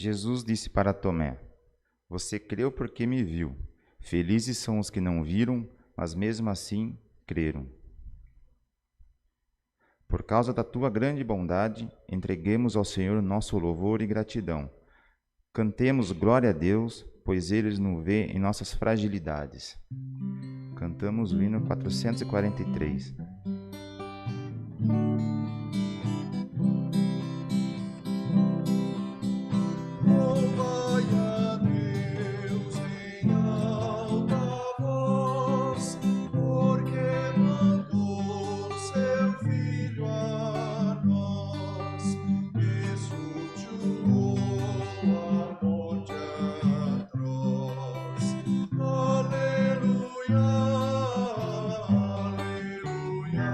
Jesus disse para Tomé: Você creu porque me viu. Felizes são os que não viram, mas mesmo assim creram. Por causa da tua grande bondade, entreguemos ao Senhor nosso louvor e gratidão. Cantemos glória a Deus, pois Ele nos vê em nossas fragilidades. Cantamos o hino 443. Aleluia.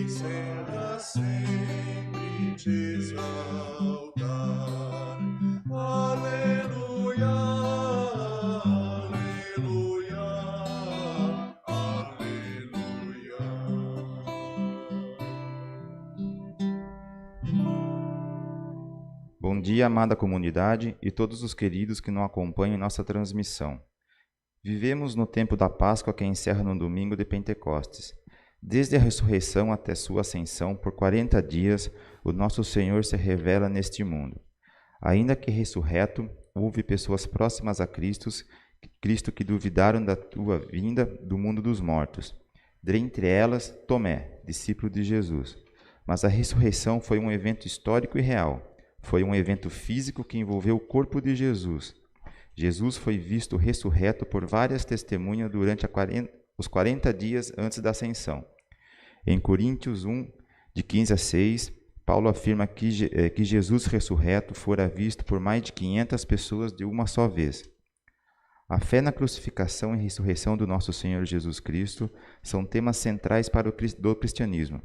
será sempre te exaltar. Aleluia, aleluia, aleluia. Bom dia, amada comunidade e todos os queridos que nos acompanham em nossa transmissão. Vivemos no tempo da Páscoa que encerra no domingo de Pentecostes. Desde a ressurreição até sua ascensão, por 40 dias, o nosso Senhor se revela neste mundo. Ainda que ressurreto, houve pessoas próximas a Cristo que duvidaram da tua vinda do mundo dos mortos. Dentre elas, Tomé, discípulo de Jesus. Mas a ressurreição foi um evento histórico e real. Foi um evento físico que envolveu o corpo de Jesus. Jesus foi visto ressurreto por várias testemunhas durante os 40 dias antes da ascensão. Em Coríntios 1, de 15 a 6, Paulo afirma que Jesus ressurreto fora visto por mais de 500 pessoas de uma só vez. A fé na crucificação e ressurreição do nosso Senhor Jesus Cristo são temas centrais para o cristianismo.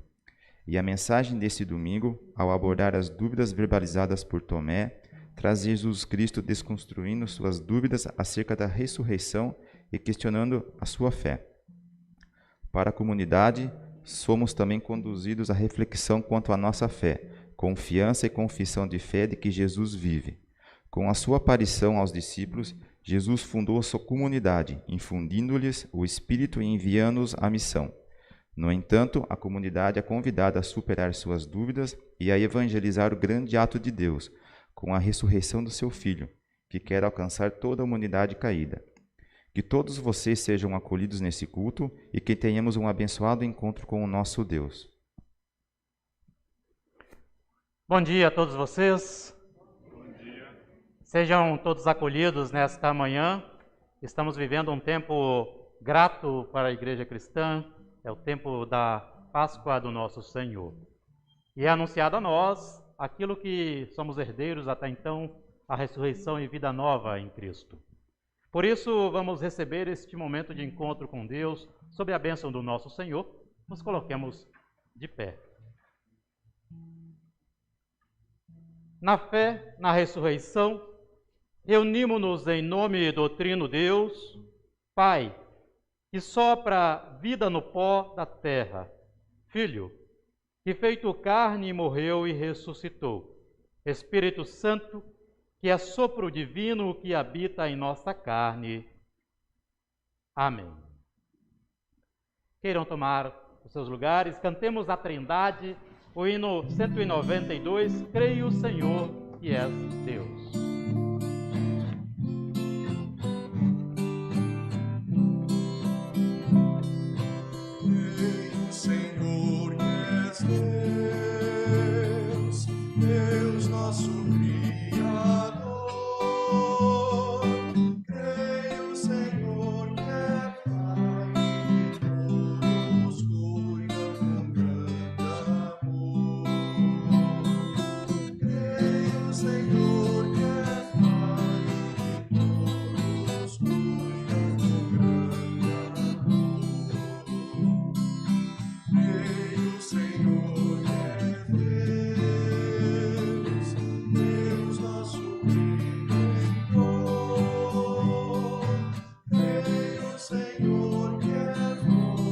E a mensagem deste domingo, ao abordar as dúvidas verbalizadas por Tomé, traz Jesus Cristo desconstruindo suas dúvidas acerca da ressurreição e questionando a sua fé. Para a comunidade, somos também conduzidos à reflexão quanto à nossa fé, confiança e confissão de fé de que Jesus vive. Com a sua aparição aos discípulos, Jesus fundou a sua comunidade, infundindo-lhes o Espírito e enviando-os à missão. No entanto, a comunidade é convidada a superar suas dúvidas e a evangelizar o grande ato de Deus, com a ressurreição do seu Filho, que quer alcançar toda a humanidade caída. Que todos vocês sejam acolhidos nesse culto e que tenhamos um abençoado encontro com o nosso Deus. Bom dia a todos vocês. Bom dia. Sejam todos acolhidos nesta manhã. Estamos vivendo um tempo grato para a Igreja Cristã. É o tempo da Páscoa do nosso Senhor. E é anunciado a nós aquilo que somos herdeiros até então, a ressurreição e vida nova em Cristo. Por isso, vamos receber este momento de encontro com Deus, sob a bênção do nosso Senhor. Nos coloquemos de pé. Na fé, na ressurreição, reunimos-nos em nome do Trino Deus, Pai, que sopra vida no pó da terra, Filho, que feito carne morreu e ressuscitou, Espírito Santo, que é sopro divino que habita em nossa carne. Amém. Queiram tomar os seus lugares, cantemos a Trindade, o hino 192, Creio, Senhor, que és Deus. Creio, Senhor, que és Deus, Deus nosso Criador. Creio, Senhor, que é Pai, que nos cuida com grande amor. Creio, Senhor, que é Pai, que nos cuida com grande amor. Creio, Senhor, que é Deus, Deus nosso Redentor. Creio, Senhor, que é bom,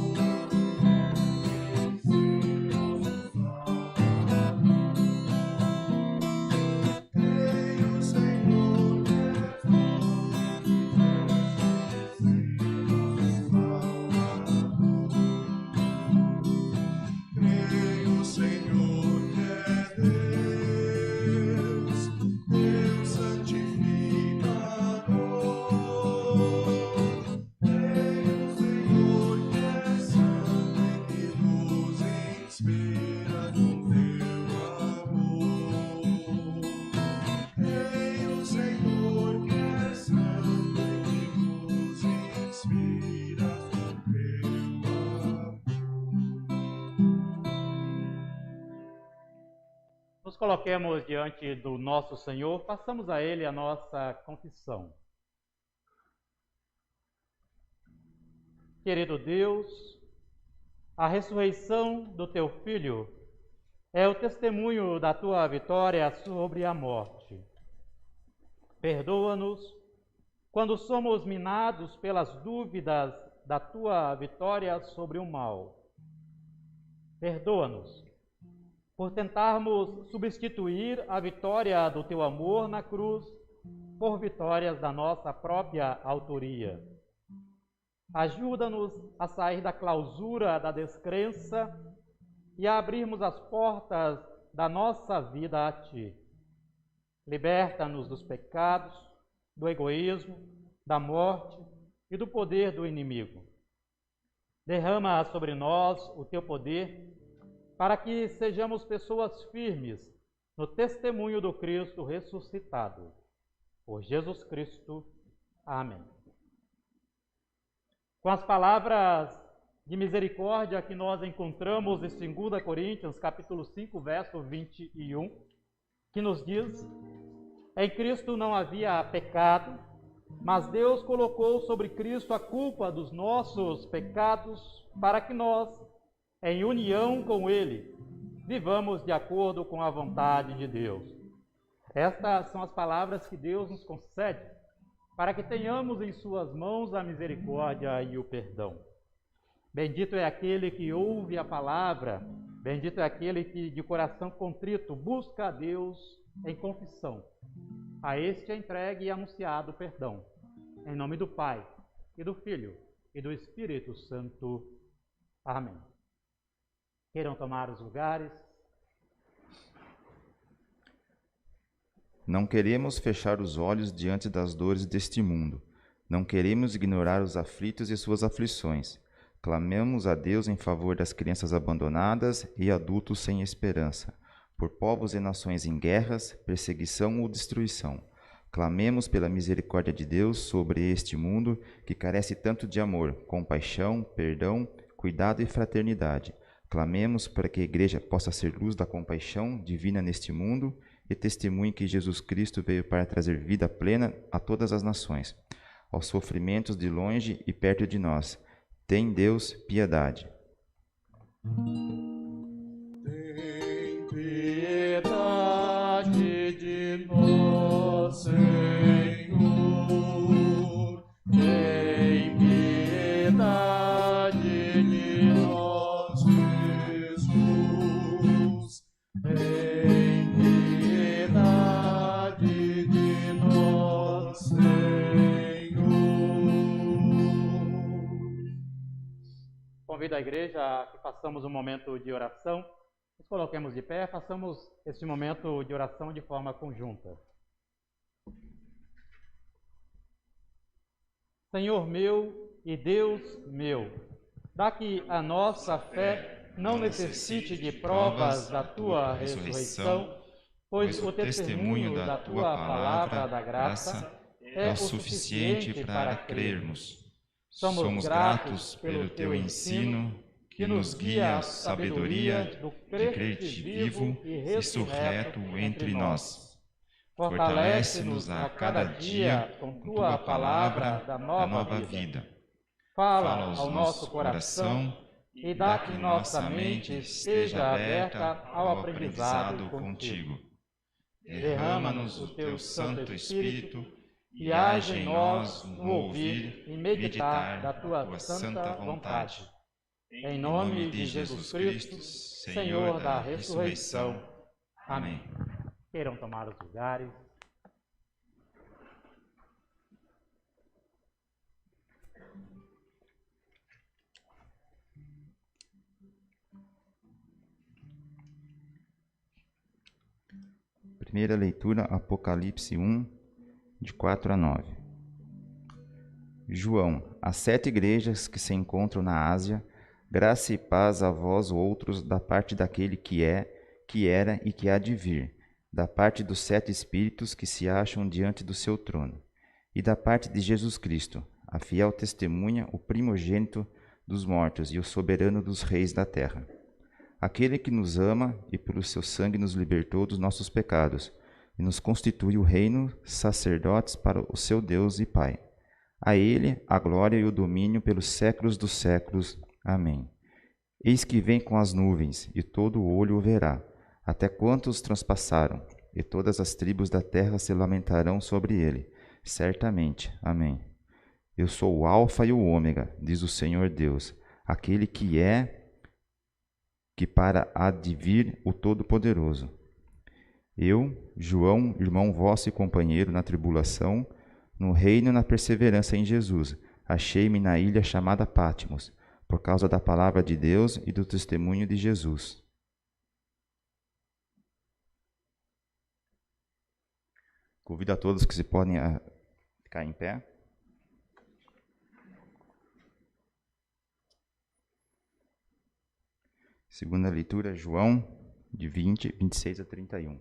creio, Senhor, que é Creio, Senhor, que é Deus, Deus santificador. Creio, Senhor, que é santo e que nos inspira com teu amor. Creio, Senhor, que é santo e que nos inspira com teu amor. Nos coloquemos diante do nosso Senhor, façamos a Ele a nossa confissão. Querido Deus, A ressurreição do teu Filho é o testemunho da tua vitória sobre a morte. Perdoa-nos quando somos minados pelas dúvidas da tua vitória sobre o mal. Perdoa-nos por tentarmos substituir a vitória do teu amor na cruz por vitórias da nossa própria autoria. Ajuda-nos a sair da clausura da descrença e a abrirmos as portas da nossa vida a Ti. Liberta-nos dos pecados, do egoísmo, da morte e do poder do inimigo. Derrama sobre nós o Teu poder para que sejamos pessoas firmes no testemunho do Cristo ressuscitado. Por Jesus Cristo. Amém. Com as palavras de misericórdia que nós encontramos em 2 Coríntios, capítulo 5, verso 21, que nos diz: em Cristo não havia pecado, mas Deus colocou sobre Cristo a culpa dos nossos pecados, para que nós, em união com Ele, vivamos de acordo com a vontade de Deus. Estas são as palavras que Deus nos concede, para que tenhamos em suas mãos a misericórdia e o perdão. Bendito é aquele que ouve a palavra, bendito é aquele que de coração contrito busca a Deus em confissão. A este é entregue e anunciado o perdão. Em nome do Pai, e do Filho, e do Espírito Santo. Amém. Queiram tomar os lugares. Não queremos fechar os olhos diante das dores deste mundo. Não queremos ignorar os aflitos e suas aflições. Clamemos a Deus em favor das crianças abandonadas e adultos sem esperança, por povos e nações em guerras, perseguição ou destruição. Clamemos pela misericórdia de Deus sobre este mundo que carece tanto de amor, compaixão, perdão, cuidado e fraternidade. Clamemos para que a Igreja possa ser luz da compaixão divina neste mundo e testemunhe que Jesus Cristo veio para trazer vida plena a todas as nações, aos sofrimentos de longe e perto de nós. Tem Deus piedade. Tem piedade de nós, Senhor. Tem piedade de nós, Jesus. Tem piedade de nós, Senhor. Convido a igreja a que façamos um momento de oração. Nos coloquemos de pé, façamos este momento de oração de forma conjunta. Senhor meu e Deus meu, dá que a nossa fé não necessite de provas da Tua ressurreição, pois o testemunho da Tua palavra da graça é o suficiente para crermos. Somos gratos pelo Teu ensino, que nos guia à sabedoria do crente vivo e ressurreto entre nós. Fortalece-nos a cada dia com Tua palavra da nova vida. Fala ao nosso coração e dá que nossa mente esteja aberta ao aprendizado contigo. Derrama-nos o Teu Santo Espírito e age em nós no ouvir e meditar da Tua santa vontade. Em nome de Jesus Cristo, Senhor da ressurreição. Amém. Queiram tomar os lugares. Primeira leitura, Apocalipse 1, de 4 a 9. João, às 7 igrejas que se encontram na Ásia, graça e paz a vós outros da parte daquele que é, que era e que há de vir, da parte dos 7 Espíritos que se acham diante do seu trono, e da parte de Jesus Cristo, a fiel testemunha, o primogênito dos mortos e o soberano dos reis da terra. Aquele que nos ama e pelo seu sangue nos libertou dos nossos pecados, e nos constitui o reino, sacerdotes para o seu Deus e Pai. A ele a glória e o domínio pelos séculos dos séculos. Amém. Eis que vem com as nuvens, e todo o olho o verá, até quantos transpassaram, e todas as tribos da terra se lamentarão sobre ele. Certamente. Amém. Eu sou o Alfa e o Ômega, diz o Senhor Deus, aquele que é, que para há de vir o Todo-Poderoso. Eu, João, irmão vosso e companheiro na tribulação, no reino e na perseverança em Jesus, achei-me na ilha chamada Patmos, por causa da palavra de Deus e do testemunho de Jesus. Convido a todos que se podem ficar em pé. Segunda leitura, João, de 26 a 31.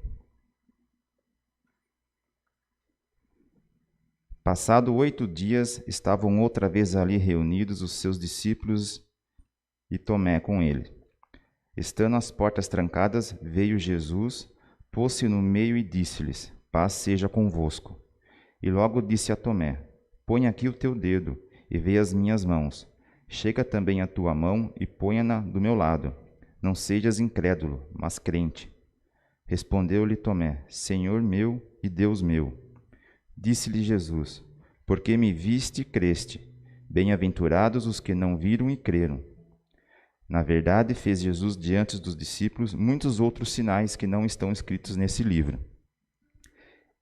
Passado 8 dias, estavam outra vez ali reunidos os seus discípulos e Tomé com ele. Estando as portas trancadas, veio Jesus, pôs-se no meio e disse-lhes: Paz seja convosco. E logo disse a Tomé: Põe aqui o teu dedo e vê as minhas mãos. Chega também a tua mão e ponha-na do meu lado. Não sejas incrédulo, mas crente. Respondeu-lhe Tomé: Senhor meu e Deus meu. Disse-lhe Jesus: Porque me viste, creste. Bem-aventurados os que não viram e creram. Na verdade, fez Jesus diante dos discípulos muitos outros sinais que não estão escritos nesse livro.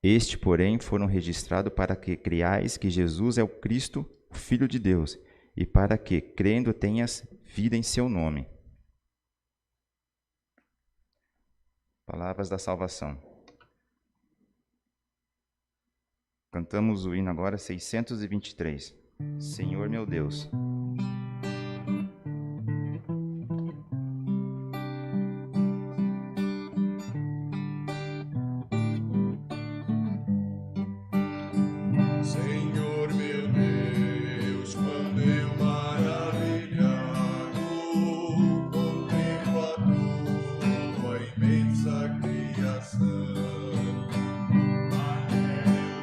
Este, porém, foram registrados para que creiais que Jesus é o Cristo, o Filho de Deus, e para que, crendo, tenhas vida em seu nome. Palavras da salvação. Cantamos o hino agora 623. Senhor meu Deus. Senhor meu Deus, quando eu maravilhado contemplo a tua imensa criação,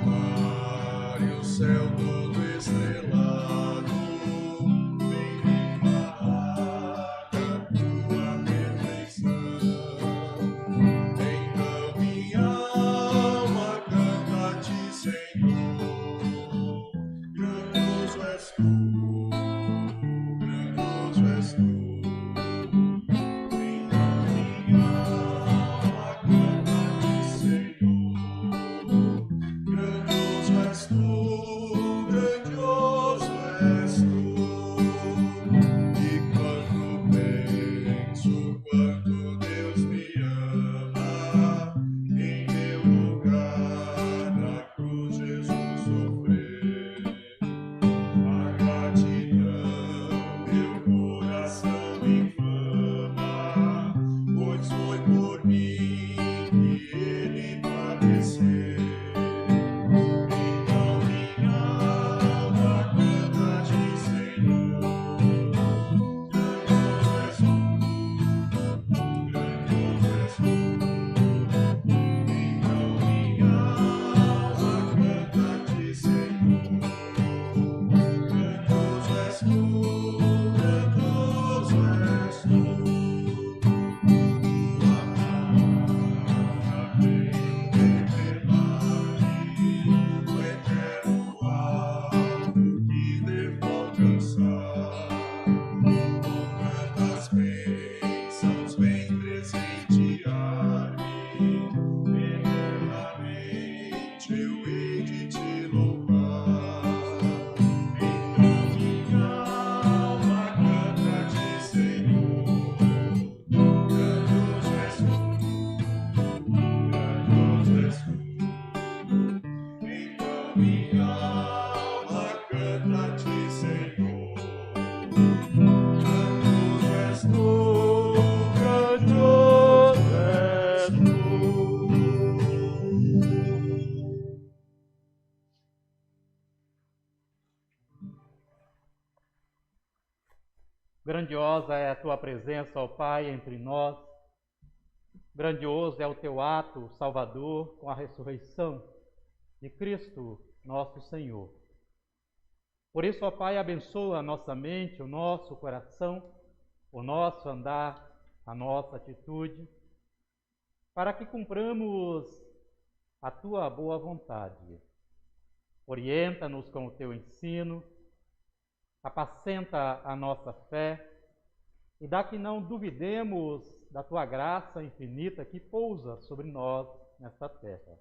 o mar e o céu todo estrelado, vem declarar a tua perfeição. Então minha alma canta a ti, Senhor. Grandioso és tu, grandioso és tu. Então minha alma canta a ti, Senhor. Grandioso és tu, grandioso és tu. E quando penso quanto Deus me ama, em meu lugar na cruz Jesus sofreu. A gratidão meu coração inflama, pois foi por mim que ele padeceu. Então minha alma canta a ti, Senhor. Grandioso és tu, grandioso és tu. Então minha alma canta a ti, Senhor. Grandioso és tu, grandioso és tu. Tua palavra veio revelar-me o eterno alvo que devo alcançar. Com tantas bênçãos vem presentear-me, eternamente eu hei de te louvar. Então minha alma canta a ti, Senhor. Grandioso és tu, grandioso és tu. Então minha alma canta a ti, Senhor. Grandioso és tu, grandioso és tu. Grandiosa é a tua presença, ó Pai, entre nós. Grandioso é o teu ato salvador com a ressurreição de Cristo, nosso Senhor. Por isso, ó Pai, abençoa a nossa mente, o nosso coração, o nosso andar, a nossa atitude, para que cumpramos a tua boa vontade. Orienta-nos com o teu ensino, apacenta a nossa fé e dá que não duvidemos da tua graça infinita que pousa sobre nós nesta terra.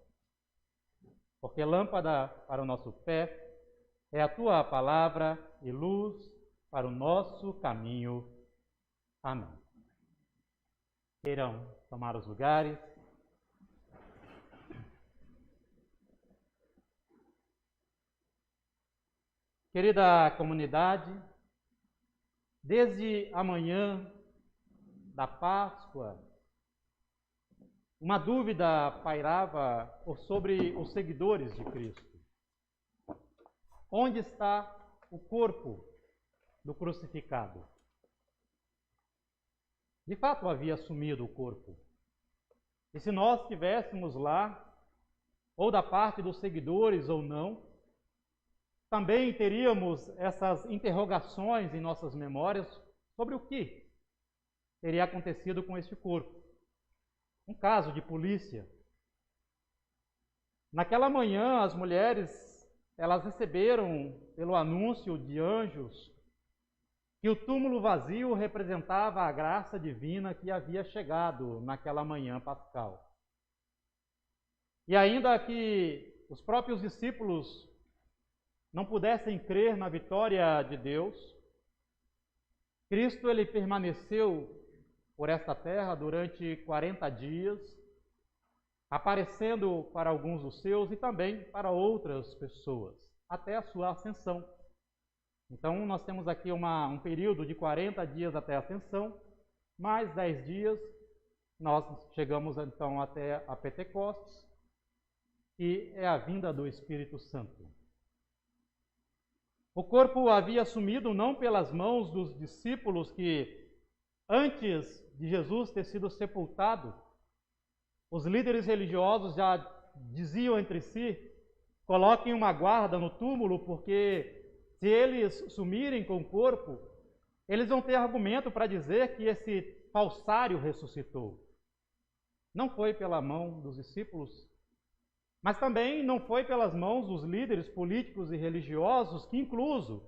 Porque lâmpada para o nosso pé é a tua palavra e luz para o nosso caminho. Amém. Queiram tomar os lugares. Querida comunidade, desde a manhã da Páscoa, uma dúvida pairava sobre os seguidores de Cristo. Onde está o corpo do crucificado? De fato, havia sumido o corpo. E se nós estivéssemos lá, ou da parte dos seguidores ou não, também teríamos essas interrogações em nossas memórias sobre o que teria acontecido com este corpo. Um caso de polícia. Naquela manhã, as mulheres, elas receberam pelo anúncio de anjos que o túmulo vazio representava a graça divina que havia chegado naquela manhã pascal. E ainda que os próprios discípulos não pudessem crer na vitória de Deus, Cristo ele permaneceu por esta terra durante 40 dias, aparecendo para alguns dos seus e também para outras pessoas, até a sua ascensão. Então, nós temos aqui um período de 40 dias até a ascensão, mais 10 dias, nós chegamos então até a Pentecostes, que é a vinda do Espírito Santo. O corpo havia sumido não pelas mãos dos discípulos que, antes de Jesus ter sido sepultado, os líderes religiosos já diziam entre si: coloquem uma guarda no túmulo, porque se eles sumirem com o corpo, eles vão ter argumento para dizer que esse falsário ressuscitou. Não foi pela mão dos discípulos, mas também não foi pelas mãos dos líderes políticos e religiosos que, incluso,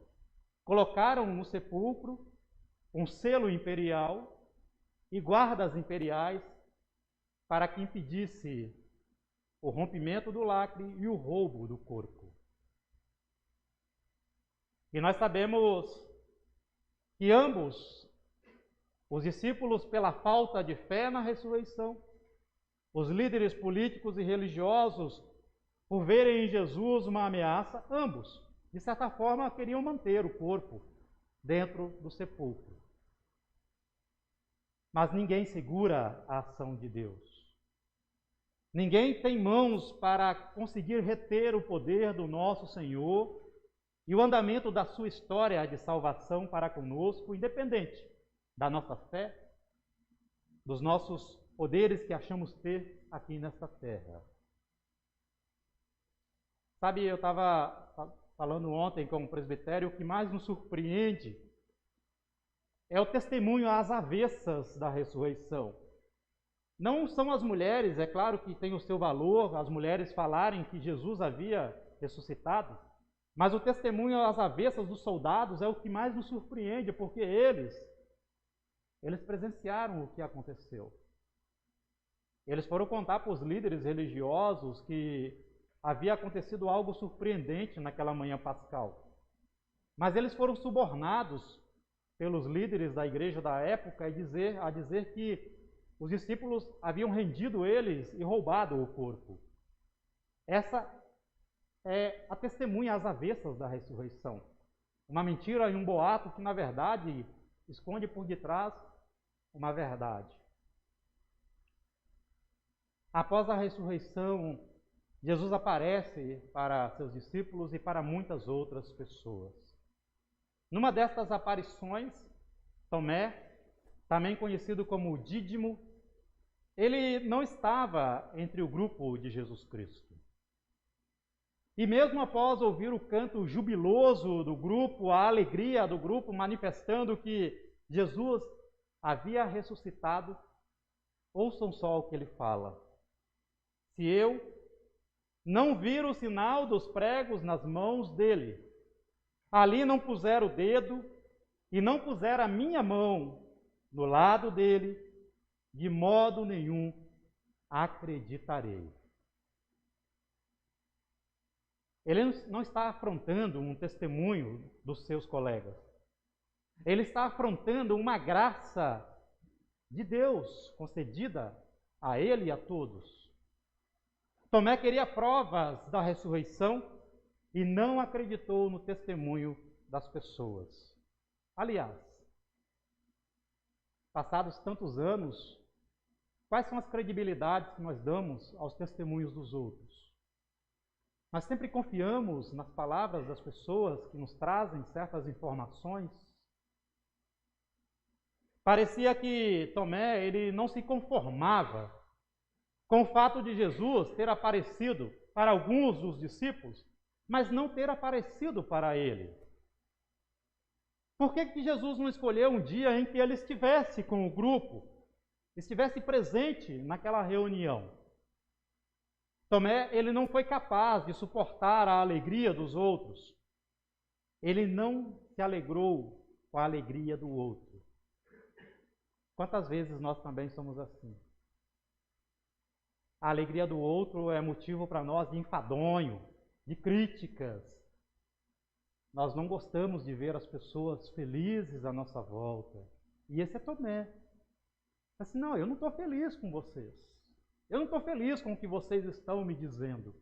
colocaram no sepulcro um selo imperial e guardas imperiais para que impedisse o rompimento do lacre e o roubo do corpo. E nós sabemos que ambos, os discípulos pela falta de fé na ressurreição, os líderes políticos e religiosos, por verem em Jesus uma ameaça, ambos, de certa forma, queriam manter o corpo dentro do sepulcro. Mas ninguém segura a ação de Deus. Ninguém tem mãos para conseguir reter o poder do nosso Senhor e o andamento da sua história de salvação para conosco, independente da nossa fé, dos nossos poderes que achamos ter aqui nesta terra. Sabe, eu estava falando ontem com o presbitério, o que mais nos surpreende é o testemunho às avessas da ressurreição. Não são as mulheres, é claro que tem o seu valor, as mulheres falarem que Jesus havia ressuscitado, mas o testemunho às avessas dos soldados é o que mais nos surpreende, porque eles presenciaram o que aconteceu. Eles foram contar para os líderes religiosos que havia acontecido algo surpreendente naquela manhã pascal. Mas eles foram subornados pelos líderes da igreja da época a dizer que os discípulos haviam rendido eles e roubado o corpo. Essa é a testemunha às avessas da ressurreição. Uma mentira e um boato que, na verdade, esconde por detrás uma verdade. Após a ressurreição, Jesus aparece para seus discípulos e para muitas outras pessoas. Numa destas aparições, Tomé, também conhecido como Dídimo, ele não estava entre o grupo de Jesus Cristo. E mesmo após ouvir o canto jubiloso do grupo, a alegria do grupo, manifestando que Jesus havia ressuscitado, ouçam só o que ele fala. Se eu não vir o sinal dos pregos nas mãos dele, ali não puser o dedo e não puser a minha mão no lado dele, de modo nenhum acreditarei. Ele não está afrontando um testemunho dos seus colegas. Ele está afrontando uma graça de Deus concedida a ele e a todos. Tomé queria provas da ressurreição e não acreditou no testemunho das pessoas. Aliás, passados tantos anos, quais são as credibilidades que nós damos aos testemunhos dos outros? Nós sempre confiamos nas palavras das pessoas que nos trazem certas informações. Parecia que Tomé ele não se conformava com o fato de Jesus ter aparecido para alguns dos discípulos, mas não ter aparecido para ele. Por que Jesus não escolheu um dia em que ele estivesse com o grupo, estivesse presente naquela reunião? Tomé, ele não foi capaz de suportar a alegria dos outros. Ele não se alegrou com a alegria do outro. Quantas vezes nós também somos assim? A alegria do outro é motivo para nós de enfadonho, de críticas. Nós não gostamos de ver as pessoas felizes à nossa volta. E esse é Tomé. Assim, não, eu não estou feliz com vocês. Eu não estou feliz com o que vocês estão me dizendo.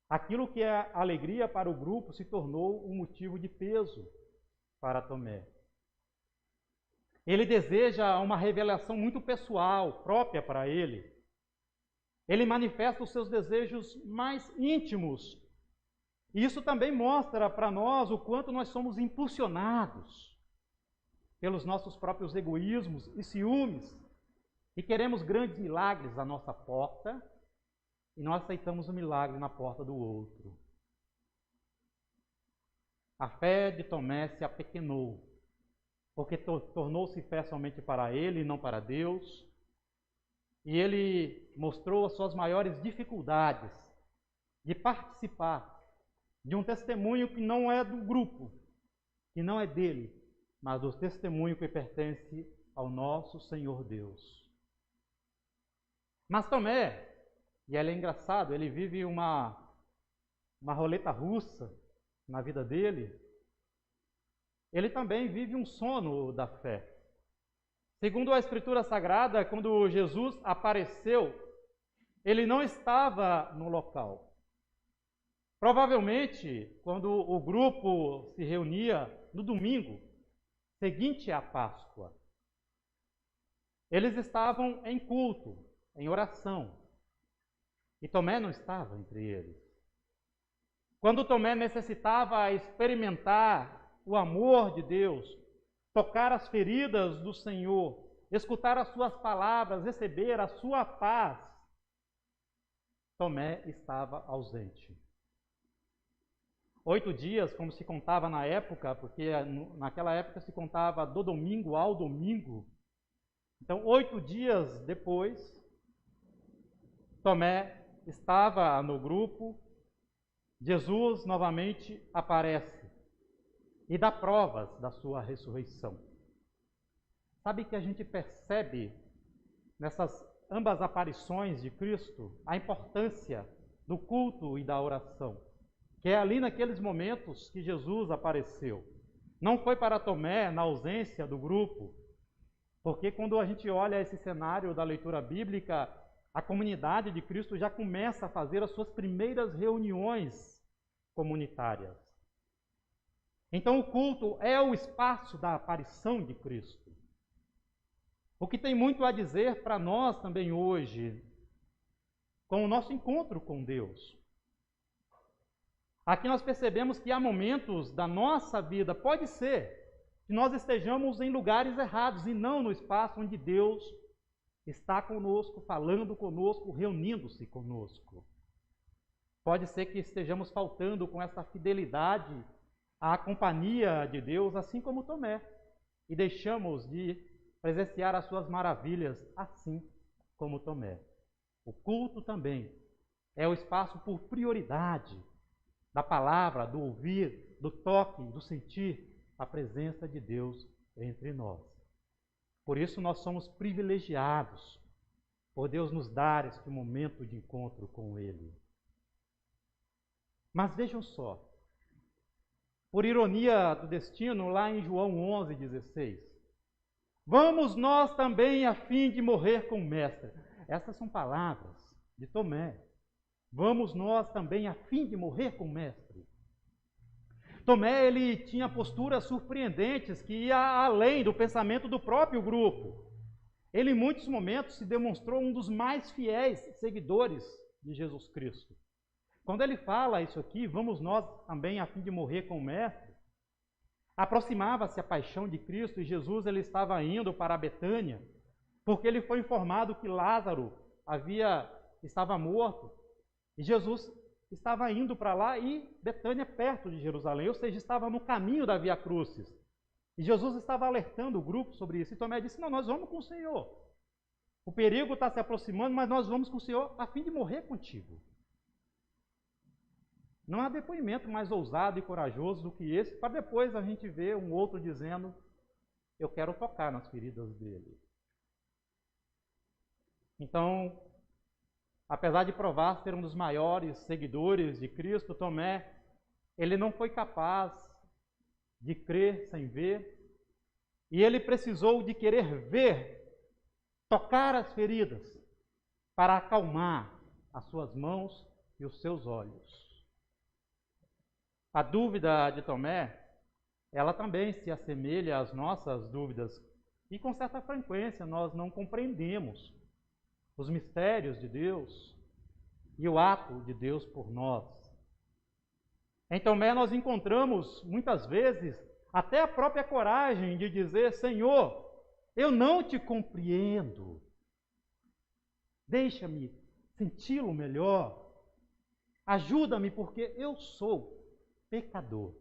Aquilo que é alegria para o grupo se tornou um motivo de peso para Tomé. Ele deseja uma revelação muito pessoal, própria para ele. Ele manifesta os seus desejos mais íntimos. E isso também mostra para nós o quanto nós somos impulsionados pelos nossos próprios egoísmos e ciúmes. E queremos grandes milagres à nossa porta, e nós aceitamos o milagre na porta do outro. A fé de Tomé se apequenou, porque tornou-se fé somente para ele e não para Deus. E ele mostrou as suas maiores dificuldades de participar de um testemunho que não é do grupo, que não é dele, mas do testemunho que pertence ao nosso Senhor Deus. Mas Tomé, e ele é engraçado, ele vive uma roleta russa na vida dele. Ele também vive um sono da fé. Segundo a Escritura Sagrada, quando Jesus apareceu, ele não estava no local. Provavelmente, quando o grupo se reunia no domingo seguinte à Páscoa, eles estavam em culto, em oração. E Tomé não estava entre eles. Quando Tomé necessitava experimentar o amor de Deus, tocar as feridas do Senhor, escutar as suas palavras, receber a sua paz, Tomé estava ausente. 8 dias, como se contava na época, porque naquela época se contava do domingo ao domingo. Então, 8 dias depois, Tomé estava no grupo, Jesus novamente aparece e dá provas da sua ressurreição. Sabe que a gente percebe nessas ambas aparições de Cristo a importância do culto e da oração, que é ali naqueles momentos que Jesus apareceu. Não foi para Tomé na ausência do grupo, porque quando a gente olha esse cenário da leitura bíblica, a comunidade de Cristo já começa a fazer as suas primeiras reuniões comunitárias. Então o culto é o espaço da aparição de Cristo. O que tem muito a dizer para nós também hoje, com o nosso encontro com Deus. Aqui nós percebemos que há momentos da nossa vida, pode ser, que nós estejamos em lugares errados e não no espaço onde Deus está conosco, falando conosco, reunindo-se conosco. Pode ser que estejamos faltando com essa fidelidade à companhia de Deus, assim como Tomé, e deixamos de presenciar as suas maravilhas, assim como Tomé. O culto também é o espaço por prioridade da palavra, do ouvir, do toque, do sentir a presença de Deus entre nós. Por isso nós somos privilegiados por Deus nos dar este momento de encontro com Ele. Mas vejam só, por ironia do destino, lá em João 11:16, vamos nós também a fim de morrer com o Mestre. Essas são palavras de Tomé. Vamos nós também a fim de morrer com o Mestre. Tomé, ele tinha posturas surpreendentes que ia além do pensamento do próprio grupo. Ele, em muitos momentos, se demonstrou um dos mais fiéis seguidores de Jesus Cristo. Quando ele fala isso aqui, vamos nós também a fim de morrer com o Mestre, aproximava-se a paixão de Cristo e Jesus ele estava indo para Betânia, porque ele foi informado que Lázaro estava morto, e Jesus estava indo para lá e Betânia perto de Jerusalém, ou seja, estava no caminho da Via Crucis. E Jesus estava alertando o grupo sobre isso. E Tomé disse, não, nós vamos com o Senhor. O perigo está se aproximando, mas nós vamos com o Senhor a fim de morrer contigo. Não há depoimento mais ousado e corajoso do que esse, para depois a gente ver um outro dizendo, eu quero tocar nas feridas dele. Então, apesar de provar ser um dos maiores seguidores de Cristo, Tomé, ele não foi capaz de crer sem ver, e ele precisou de querer ver, tocar as feridas, para acalmar as suas mãos e os seus olhos. A dúvida de Tomé, ela também se assemelha às nossas dúvidas, e com certa frequência nós não compreendemos os mistérios de Deus e o ato de Deus por nós. Em Tomé nós encontramos, muitas vezes, até a própria coragem de dizer, Senhor, eu não te compreendo. Deixa-me senti-lo melhor. Ajuda-me porque eu sou pecador.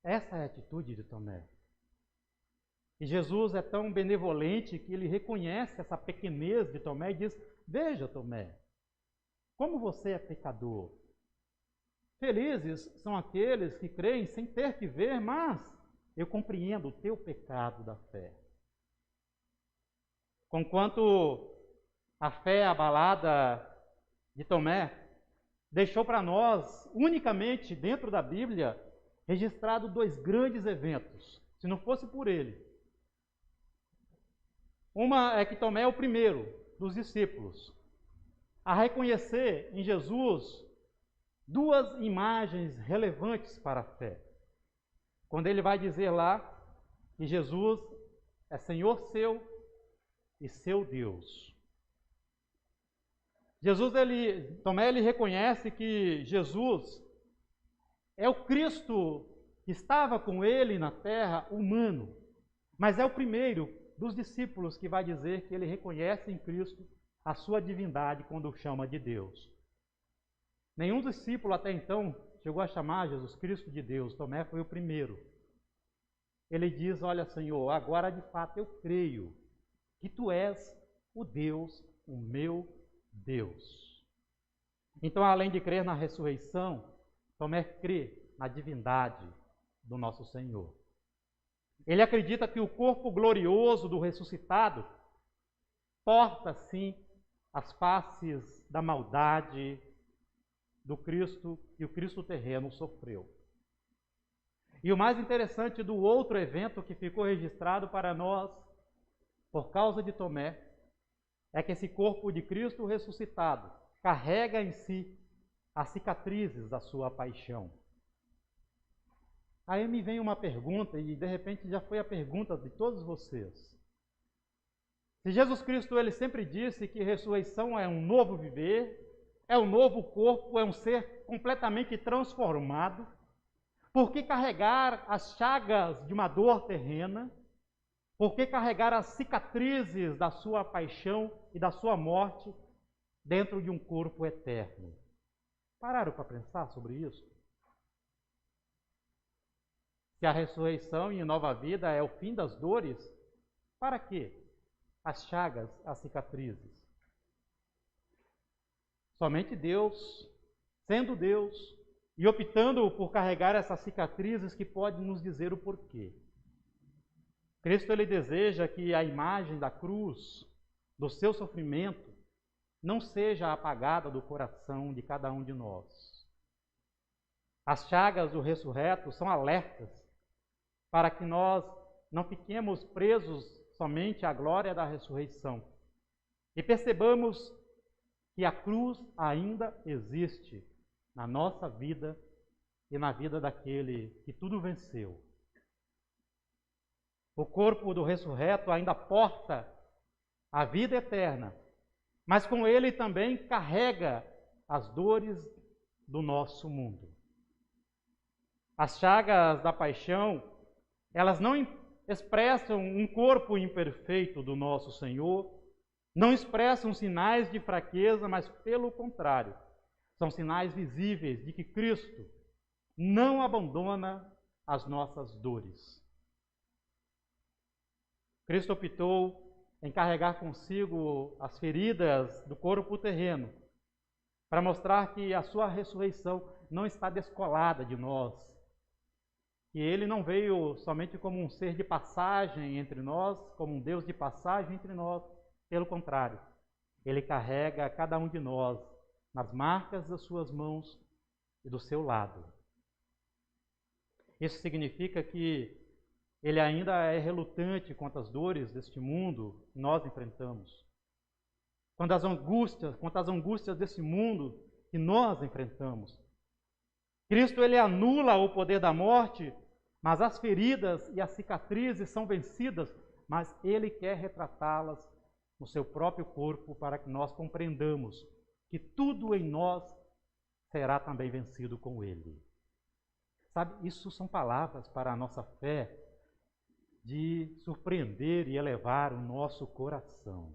Essa é a atitude de Tomé. E Jesus é tão benevolente que ele reconhece essa pequenez de Tomé e diz, veja, Tomé, como você é pecador. Felizes são aqueles que creem sem ter que ver, mas eu compreendo o teu pecado da fé. Conquanto a fé abalada de Tomé deixou para nós, unicamente dentro da Bíblia, registrado 2 grandes eventos, se não fosse por ele. Uma é que Tomé é o primeiro dos discípulos a reconhecer em Jesus 2 imagens relevantes para a fé. Quando ele vai dizer lá que Jesus é Senhor seu e seu Deus. Tomé reconhece que Jesus é o Cristo que estava com ele na terra, humano, mas é o primeiro dos discípulos que vai dizer que ele reconhece em Cristo a sua divindade quando o chama de Deus. Nenhum discípulo até então chegou a chamar Jesus Cristo de Deus. Tomé foi o primeiro. Ele diz, olha, Senhor, agora de fato eu creio que Tu és o Deus, o meu Deus. Então, além de crer na ressurreição, Tomé crê na divindade do nosso Senhor. Ele acredita que o corpo glorioso do ressuscitado porta, sim, as faces da maldade do Cristo que o Cristo terreno sofreu. E o mais interessante do outro evento que ficou registrado para nós, por causa de Tomé, é que esse corpo de Cristo ressuscitado carrega em si as cicatrizes da sua paixão. Aí me vem uma pergunta, e de repente já foi a pergunta de todos vocês. Se Jesus Cristo ele sempre disse que ressurreição é um novo viver, é um novo corpo, é um ser completamente transformado, por que carregar as chagas de uma dor terrena? Por que carregar as cicatrizes da sua paixão e da sua morte dentro de um corpo eterno? Pararam para pensar sobre isso? Se a ressurreição e nova vida é o fim das dores, para quê? As chagas, as cicatrizes. Somente Deus, sendo Deus, e optando por carregar essas cicatrizes, que pode nos dizer o porquê. Cristo, ele deseja que a imagem da cruz, do seu sofrimento, não seja apagada do coração de cada um de nós. As chagas do ressurreto são alertas para que nós não fiquemos presos somente à glória da ressurreição e percebamos que a cruz ainda existe na nossa vida e na vida daquele que tudo venceu. O corpo do ressurreto ainda porta a vida eterna, mas com ele também carrega as dores do nosso mundo. As chagas da paixão, elas não expressam um corpo imperfeito do nosso Senhor, não expressam sinais de fraqueza, mas pelo contrário, são sinais visíveis de que Cristo não abandona as nossas dores. Cristo optou em carregar consigo as feridas do corpo terreno, para mostrar que a sua ressurreição não está descolada de nós, que ele não veio somente como um ser de passagem entre nós, como um Deus de passagem entre nós, pelo contrário, ele carrega cada um de nós nas marcas das suas mãos e do seu lado. Isso significa que ele ainda é relutante quanto às dores deste mundo que nós enfrentamos, quanto às angústias desse mundo que nós enfrentamos. Cristo, ele anula o poder da morte, mas as feridas e as cicatrizes são vencidas, mas ele quer retratá-las no seu próprio corpo para que nós compreendamos que tudo em nós será também vencido com ele. Sabe, isso são palavras para a nossa fé de surpreender e elevar o nosso coração.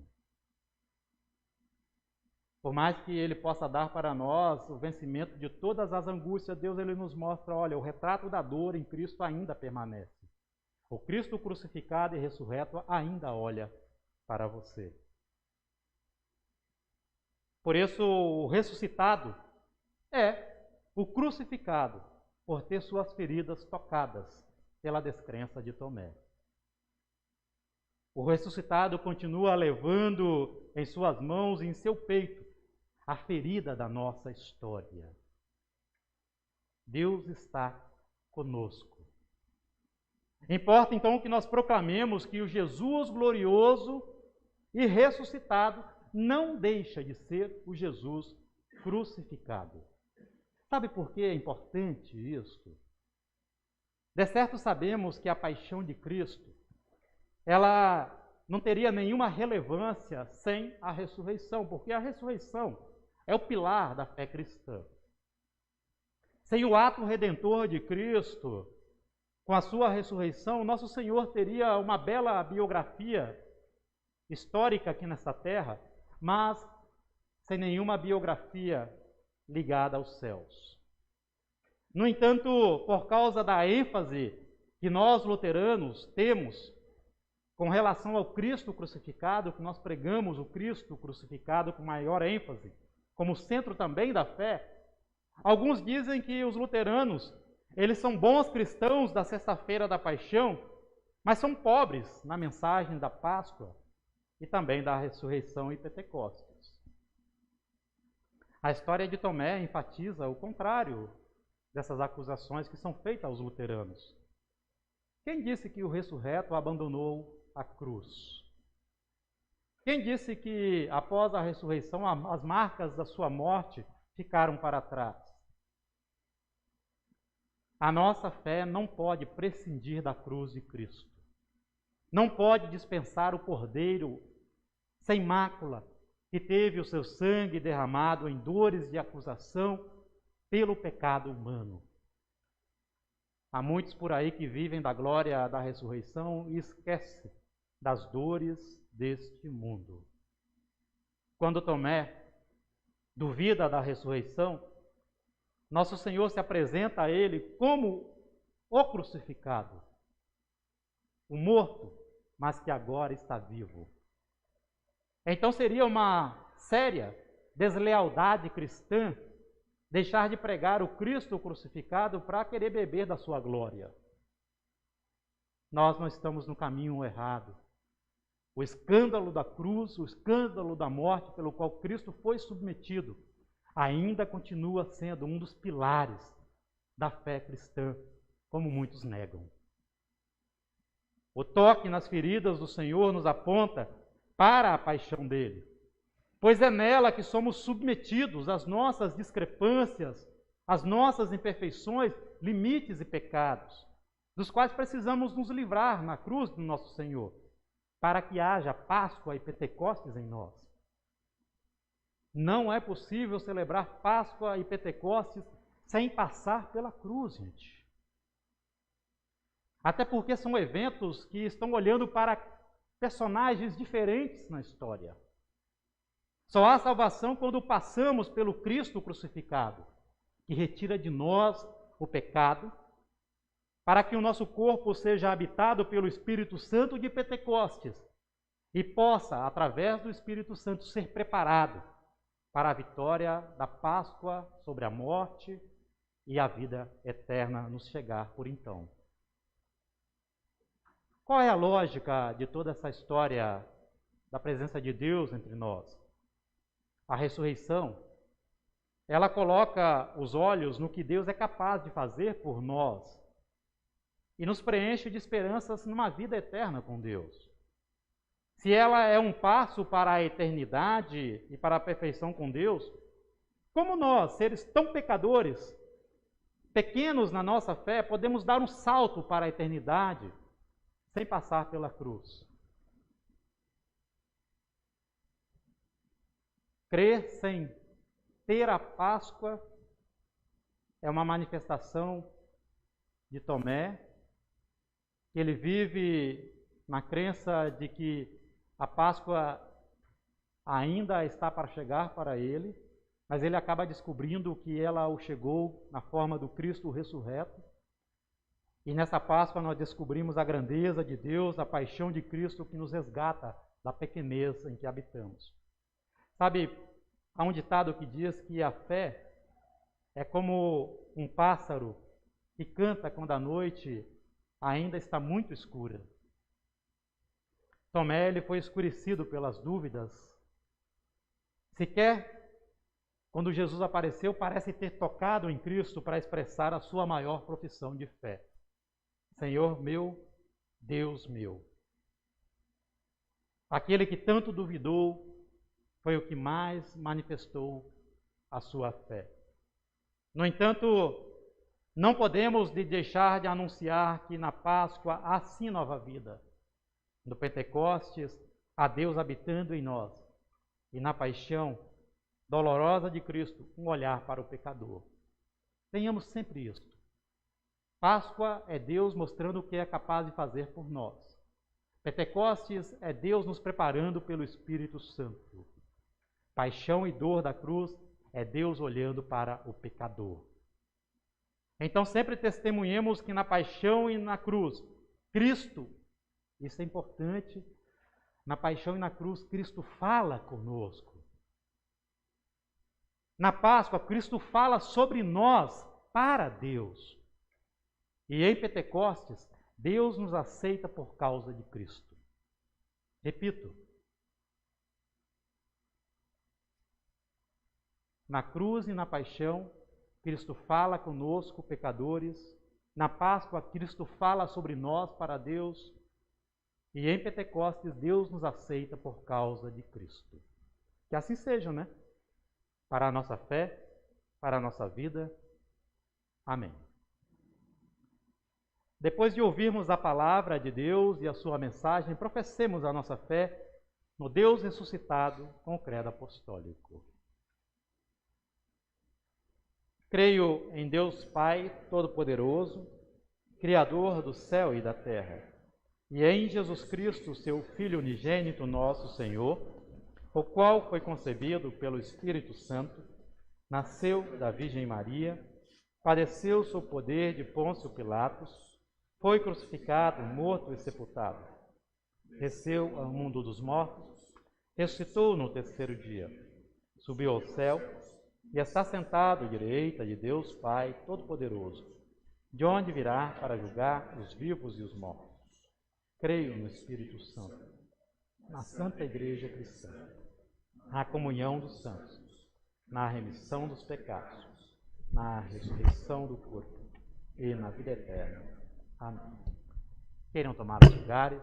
Por mais que ele possa dar para nós o vencimento de todas as angústias, Deus, ele nos mostra, olha, o retrato da dor em Cristo ainda permanece. O Cristo crucificado e ressurreto ainda olha para você. Por isso, o ressuscitado é o crucificado, por ter suas feridas tocadas pela descrença de Tomé. O ressuscitado continua levando em suas mãos e em seu peito a ferida da nossa história. Deus está conosco. Importa então que nós proclamemos que o Jesus glorioso e ressuscitado não deixa de ser o Jesus crucificado. Sabe por que é importante isso? De certo sabemos que a paixão de Cristo, ela não teria nenhuma relevância sem a ressurreição, porque a ressurreição é o pilar da fé cristã. Sem o ato redentor de Cristo, com a sua ressurreição, nosso Senhor teria uma bela biografia histórica aqui nessa terra, mas sem nenhuma biografia ligada aos céus. No entanto, por causa da ênfase que nós luteranos temos com relação ao Cristo crucificado, que nós pregamos o Cristo crucificado com maior ênfase, como centro também da fé, alguns dizem que os luteranos, eles são bons cristãos da sexta-feira da paixão, mas são pobres na mensagem da Páscoa e também da ressurreição e Pentecostes. A história de Tomé enfatiza o contrário dessas acusações que são feitas aos luteranos. Quem disse que o ressurreto abandonou a cruz? Quem disse que após a ressurreição as marcas da sua morte ficaram para trás? A nossa fé não pode prescindir da cruz de Cristo. Não pode dispensar o Cordeiro sem mácula, que teve o seu sangue derramado em dores de acusação pelo pecado humano. Há muitos por aí que vivem da glória da ressurreição e esquecem das dores deste mundo. Quando Tomé duvida da ressurreição, nosso Senhor se apresenta a ele como o crucificado, o morto, mas que agora está vivo. Então seria uma séria deslealdade cristã deixar de pregar o Cristo crucificado para querer beber da sua glória. Nós não estamos no caminho errado. O escândalo da cruz, o escândalo da morte pelo qual Cristo foi submetido, ainda continua sendo um dos pilares da fé cristã, como muitos negam. O toque nas feridas do Senhor nos aponta para a paixão dele, pois é nela que somos submetidos às nossas discrepâncias, às nossas imperfeições, limites e pecados, dos quais precisamos nos livrar na cruz do nosso Senhor, para que haja Páscoa e Pentecostes em nós. Não é possível celebrar Páscoa e Pentecostes sem passar pela cruz, gente. Até porque são eventos que estão olhando para personagens diferentes na história. Só há salvação quando passamos pelo Cristo crucificado, que retira de nós o pecado, para que o nosso corpo seja habitado pelo Espírito Santo de Pentecostes e possa, através do Espírito Santo, ser preparado para a vitória da Páscoa sobre a morte e a vida eterna nos chegar por então. Qual é a lógica de toda essa história da presença de Deus entre nós? A ressurreição, ela coloca os olhos no que Deus é capaz de fazer por nós e nos preenche de esperanças numa vida eterna com Deus. Se ela é um passo para a eternidade e para a perfeição com Deus, como nós, seres tão pecadores, pequenos na nossa fé, podemos dar um salto para a eternidade sem passar pela cruz? Crer sem ter a Páscoa é uma manifestação de Tomé, que ele vive na crença de que a Páscoa ainda está para chegar para ele, mas ele acaba descobrindo que ela o chegou na forma do Cristo ressurreto. E nessa Páscoa nós descobrimos a grandeza de Deus, a paixão de Cristo que nos resgata da pequenez em que habitamos. Sabe, há um ditado que diz que a fé é como um pássaro que canta quando a noite ainda está muito escura. Tomé, ele foi escurecido pelas dúvidas. Sequer, quando Jesus apareceu, parece ter tocado em Cristo para expressar a sua maior profissão de fé. Senhor meu, Deus meu. Aquele que tanto duvidou foi o que mais manifestou a sua fé. No entanto, não podemos deixar de anunciar que na Páscoa há sim nova vida. No Pentecostes, há Deus habitando em nós. E na paixão dolorosa de Cristo, um olhar para o pecador. Tenhamos sempre isso. Páscoa é Deus mostrando o que é capaz de fazer por nós. Pentecostes é Deus nos preparando pelo Espírito Santo. Paixão e dor da cruz é Deus olhando para o pecador. Então sempre testemunhemos que na paixão e na cruz, Cristo, isso é importante, na paixão e na cruz, Cristo fala conosco. Na Páscoa, Cristo fala sobre nós para Deus. E em Pentecostes, Deus nos aceita por causa de Cristo. Repito, na cruz e na paixão, Cristo fala conosco, pecadores. Na Páscoa, Cristo fala sobre nós para Deus. E em Pentecostes, Deus nos aceita por causa de Cristo. Que assim seja, né? Para a nossa fé, para a nossa vida. Amém. Depois de ouvirmos a palavra de Deus e a sua mensagem, professemos a nossa fé no Deus ressuscitado com o credo apostólico. Creio em Deus Pai Todo-Poderoso, Criador do céu e da terra, e em Jesus Cristo, seu Filho unigênito, nosso Senhor, o qual foi concebido pelo Espírito Santo, nasceu da Virgem Maria, padeceu sob o poder de Pôncio Pilatos, foi crucificado, morto e sepultado. Desceu ao mundo dos mortos, ressuscitou no terceiro dia, subiu ao céu e está sentado à direita de Deus Pai Todo-Poderoso, de onde virá para julgar os vivos e os mortos. Creio no Espírito Santo, na Santa Igreja Cristã, na comunhão dos santos, na remissão dos pecados, na ressurreição do corpo e na vida eterna. Amém. Queiram tomar os lugares.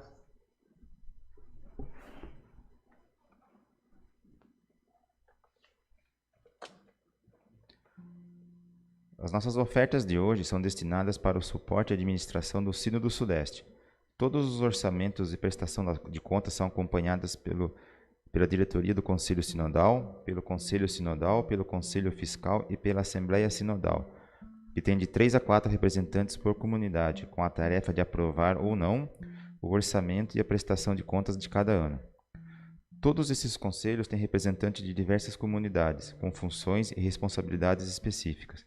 As nossas ofertas de hoje são destinadas para o suporte e administração do Sínodo Sudeste. Todos os orçamentos e prestação de contas são acompanhadas pela diretoria do Conselho Sinodal, pelo Conselho Sinodal, pelo Conselho Fiscal e pela Assembleia Sinodal, que tem de 3 a 4 representantes por comunidade, com a tarefa de aprovar ou não o orçamento e a prestação de contas de cada ano. Todos esses conselhos têm representantes de diversas comunidades, com funções e responsabilidades específicas,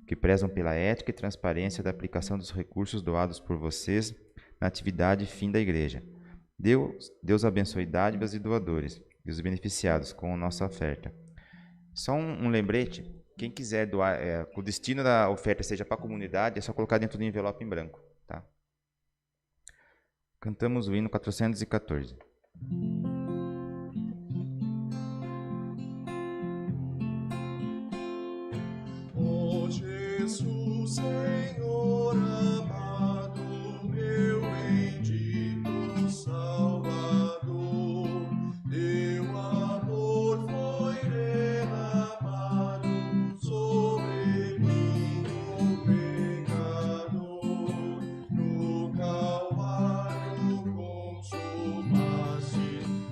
que prezam pela ética e transparência da aplicação dos recursos doados por vocês na atividade fim da Igreja. Deus abençoe dádivas e doadores, e os beneficiados com a nossa oferta. Só um lembrete, quem quiser doar, que o destino da oferta seja para a comunidade, é só colocar dentro do envelope em branco. Tá? Cantamos o hino 414. Ó Jesus, Senhor amado, meu bendito Salvador, teu amor foi derramado sobre mim, o pecador. No Calvário consumaste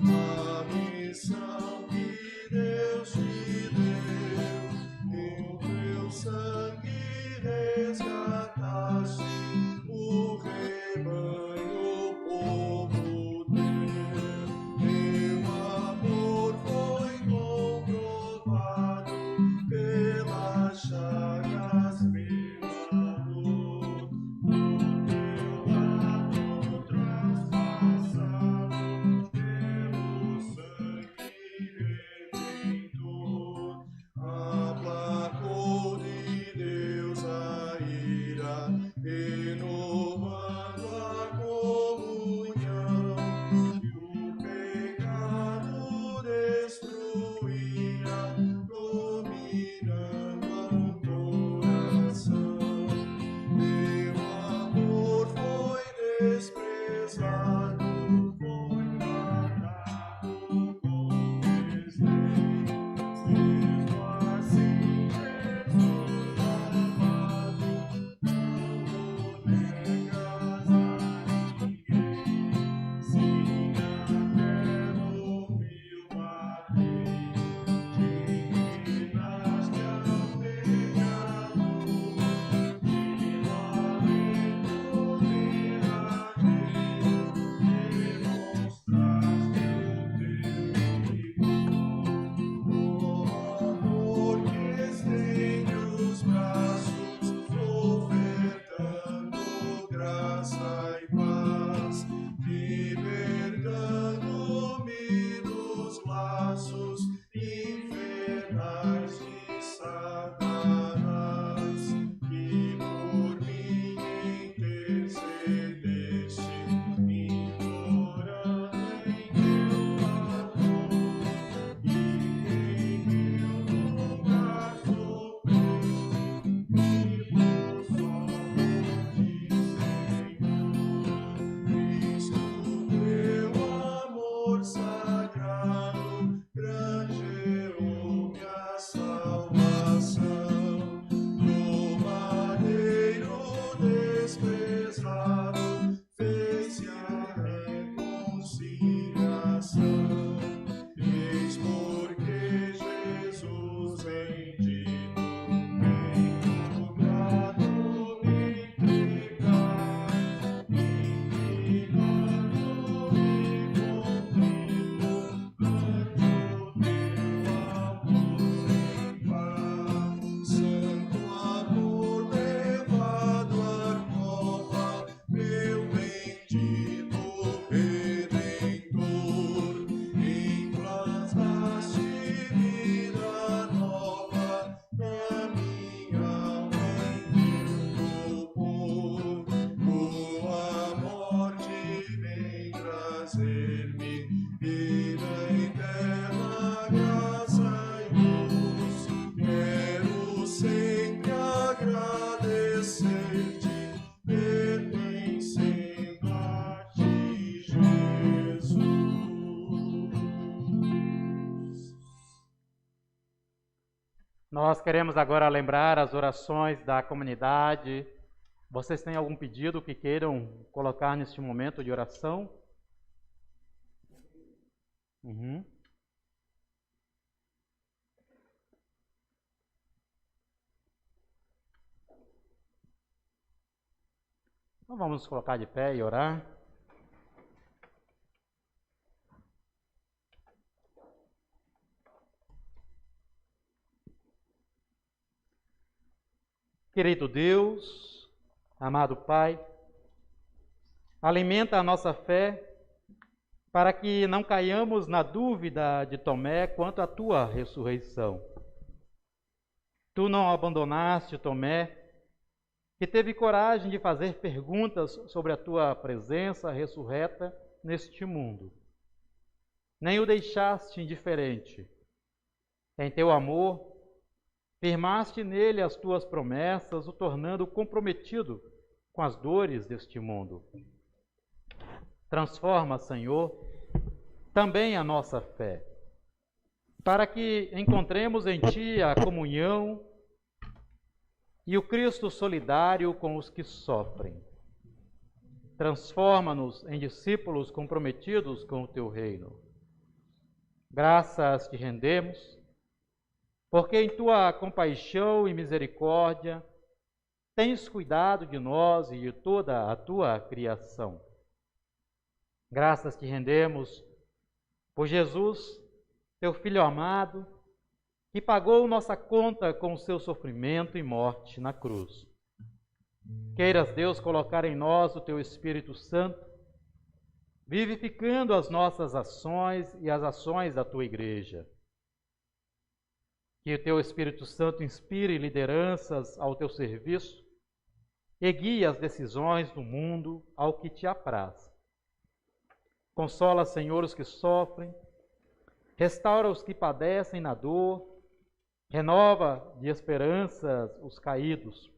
a missão que Deus te deu. Com teu sangue resgataste o rebanho, o povo teu. Teu amor foi comprovado pelas chagas, pela dor. No teu lado traspassado pelo sangue redentor, aplacou de Deus a ira, renovando a comunhão, que o pecado destruía, dominando o coração. Teu amor foi desprezado, foi tratado com desdém. Mesmo assim, Jesus amado, não o negas a ninguém. Sim, até no fio batei, te inclinaste ao pecador, de lamento derradeiro, demonstraste o teu vigor. Amor que estende os braços, ofertando graça e paz, libertando-me dos laços infernais de Satanás, que por mim intercedeste, implorando em teu favor, e em meu lugar sofreste, e por sorte, Senhor, Cristo, teu amor sagrado, grande Nós queremos agora lembrar as orações da comunidade. Vocês têm algum pedido que queiram colocar neste momento de oração? Então vamos nos colocar de pé e orar. Querido Deus, amado Pai, alimenta a nossa fé para que não caiamos na dúvida de Tomé quanto à tua ressurreição. Tu não abandonaste Tomé, que teve coragem de fazer perguntas sobre a tua presença ressurreta neste mundo. Nem o deixaste indiferente. Em teu amor, firmaste nele as tuas promessas, o tornando comprometido com as dores deste mundo. Transforma, Senhor, também a nossa fé, para que encontremos em Ti a comunhão e o Cristo solidário com os que sofrem. Transforma-nos em discípulos comprometidos com o Teu reino. Graças te rendemos, porque em tua compaixão e misericórdia tens cuidado de nós e de toda a tua criação. Graças te rendemos por Jesus, teu Filho amado, que pagou nossa conta com o seu sofrimento e morte na cruz. Queiras, Deus, colocar em nós o teu Espírito Santo, vivificando as nossas ações e as ações da tua igreja. Que o teu Espírito Santo inspire lideranças ao teu serviço e guie as decisões do mundo ao que te apraz. Consola, Senhor, os que sofrem, restaura os que padecem na dor, renova de esperanças os caídos,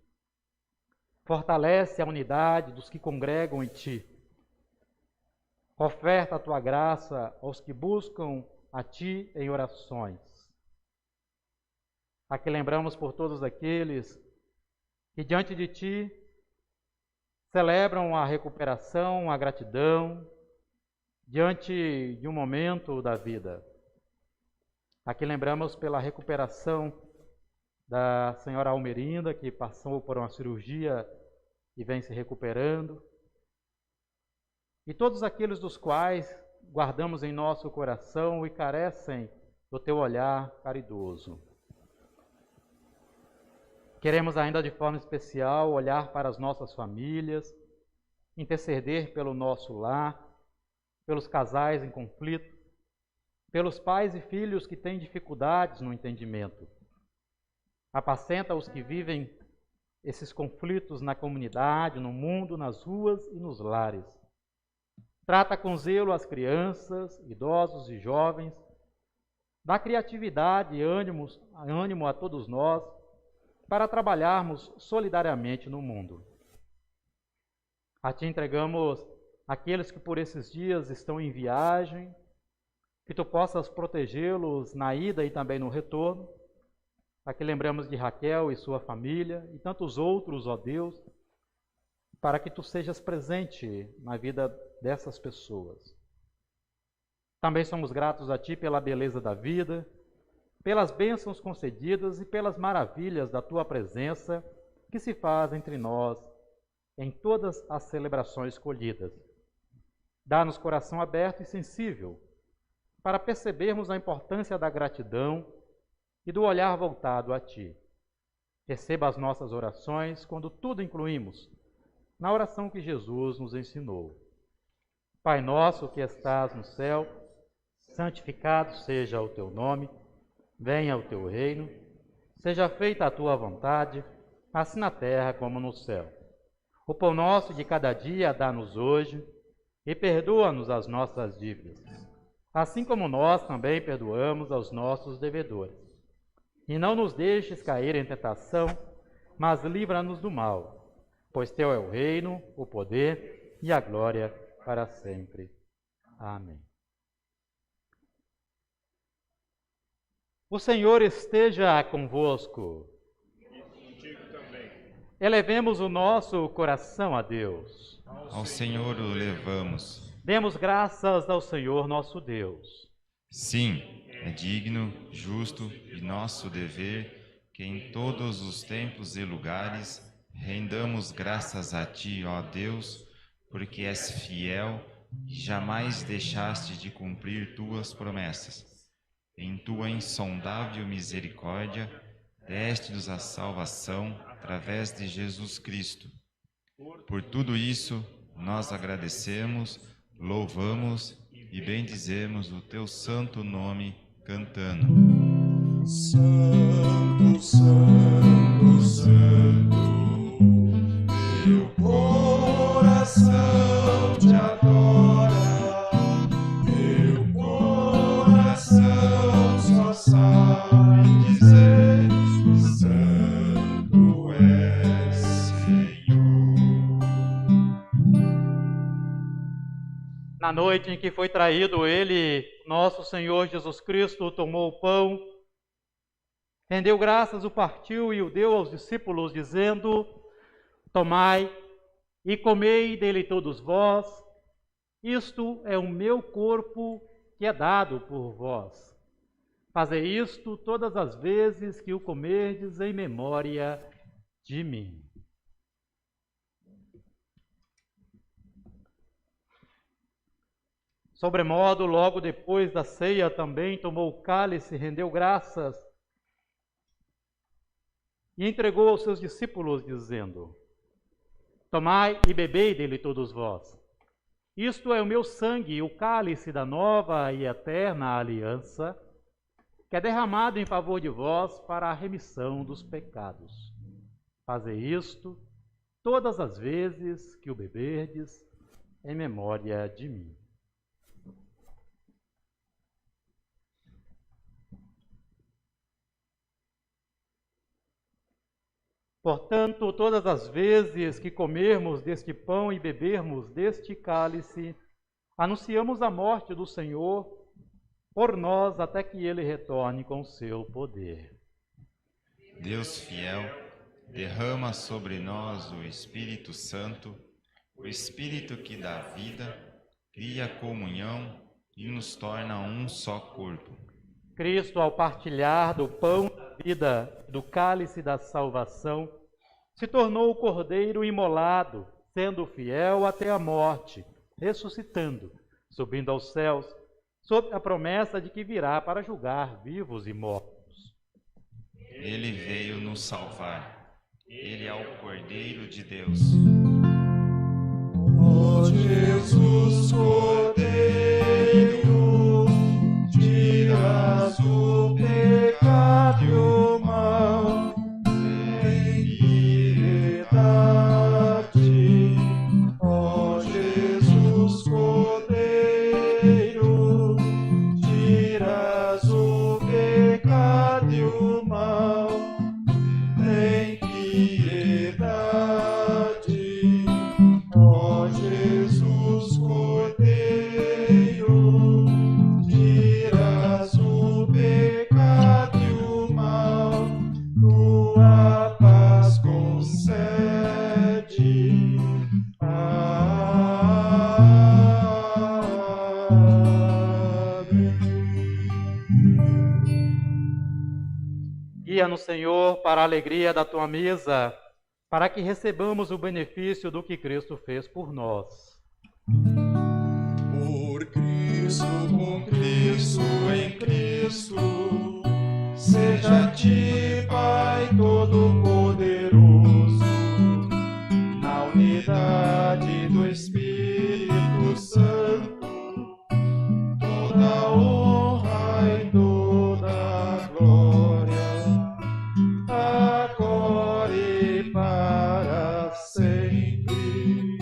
fortalece a unidade dos que congregam em ti. Oferta a tua graça aos que buscam a ti em orações. Aqui lembramos por todos aqueles que diante de ti celebram a recuperação, a gratidão, diante de um momento da vida. Aqui lembramos pela recuperação da senhora Almerinda, que passou por uma cirurgia e vem se recuperando. E todos aqueles dos quais guardamos em nosso coração e carecem do teu olhar caridoso. Queremos ainda de forma especial olhar para as nossas famílias, interceder pelo nosso lar, pelos casais em conflito, pelos pais e filhos que têm dificuldades no entendimento. Apacenta os que vivem esses conflitos na comunidade, no mundo, nas ruas e nos lares. Trata com zelo as crianças, idosos e jovens. Dá criatividade e ânimo a todos nós para trabalharmos solidariamente no mundo. A ti entregamos aqueles que por esses dias estão em viagem, que tu possas protegê-los na ida e também no retorno. Aqui lembramos de Raquel e sua família e tantos outros, ó Deus, para que tu sejas presente na vida dessas pessoas. Também somos gratos a ti pela beleza da vida, pelas bênçãos concedidas e pelas maravilhas da tua presença que se faz entre nós em todas as celebrações escolhidas. Dá-nos coração aberto e sensível para percebermos a importância da gratidão e do olhar voltado a ti. Receba as nossas orações quando tudo incluímos na oração que Jesus nos ensinou. Pai nosso que estás no céu, santificado seja o teu nome. Venha o teu reino, seja feita a tua vontade, assim na terra como no céu. O pão nosso de cada dia dá-nos hoje, e perdoa-nos as nossas dívidas, assim como nós também perdoamos aos nossos devedores. E não nos deixes cair em tentação, mas livra-nos do mal, pois teu é o reino, o poder e a glória para sempre. Amém. O Senhor esteja convosco. Contigo também. Elevemos o nosso coração a Deus. Ao Senhor o levamos. Demos graças ao Senhor nosso Deus. Sim, é digno, justo e nosso dever que em todos os tempos e lugares rendamos graças a Ti, ó Deus, porque és fiel e jamais deixaste de cumprir Tuas promessas. Em Tua insondável misericórdia, deste-nos a salvação através de Jesus Cristo. Por tudo isso, nós agradecemos, louvamos e bendizemos o Teu santo nome, cantando. Santo, Santo, Santo, meu coração te adora, meu coração só sabe dizer: Santo és, Senhor. Na noite em que foi traído ele, nosso Senhor Jesus Cristo tomou o pão, rendeu graças, o partiu e o deu aos discípulos, dizendo: Tomai e comei dele todos vós, isto é o meu corpo que é dado por vós. Fazei isto todas as vezes que o comerdes em memória de mim. Sobremodo, logo depois da ceia, também tomou o cálice, rendeu graças e entregou aos seus discípulos, dizendo: Tomai e bebei dele todos vós. Isto é o meu sangue, o cálice da nova e eterna aliança, que é derramado em favor de vós para a remissão dos pecados. Fazei isto todas as vezes que o beberdes em memória de mim. Portanto, todas as vezes que comermos deste pão e bebermos deste cálice, anunciamos a morte do Senhor por nós até que ele retorne com seu poder. Deus fiel, derrama sobre nós o Espírito Santo, o Espírito que dá vida, cria comunhão e nos torna um só corpo. Cristo, ao partilhar do pão da vida, do cálice da salvação, se tornou o Cordeiro imolado, sendo fiel até a morte, ressuscitando, subindo aos céus, sob a promessa de que virá para julgar vivos e mortos. Ele veio nos salvar. Ele é o Cordeiro de Deus. Ó Jesus Cordeiro, tiras o pecado e o mal, tem piedade. Ó Jesus Cordeiro, tiras o pecado e o mal, tem piedade. Ó Jesus Cordeiro, tiras o pecado e o mal, tua paz concede. Guia-nos, Senhor, para a alegria da tua mesa, para que recebamos o benefício do que Cristo fez por nós. Por Cristo, com Cristo, em Cristo, seja a ti, Pai Todo-Poderoso, na unidade do Espírito Santo, toda honra e toda glória, agora e para sempre.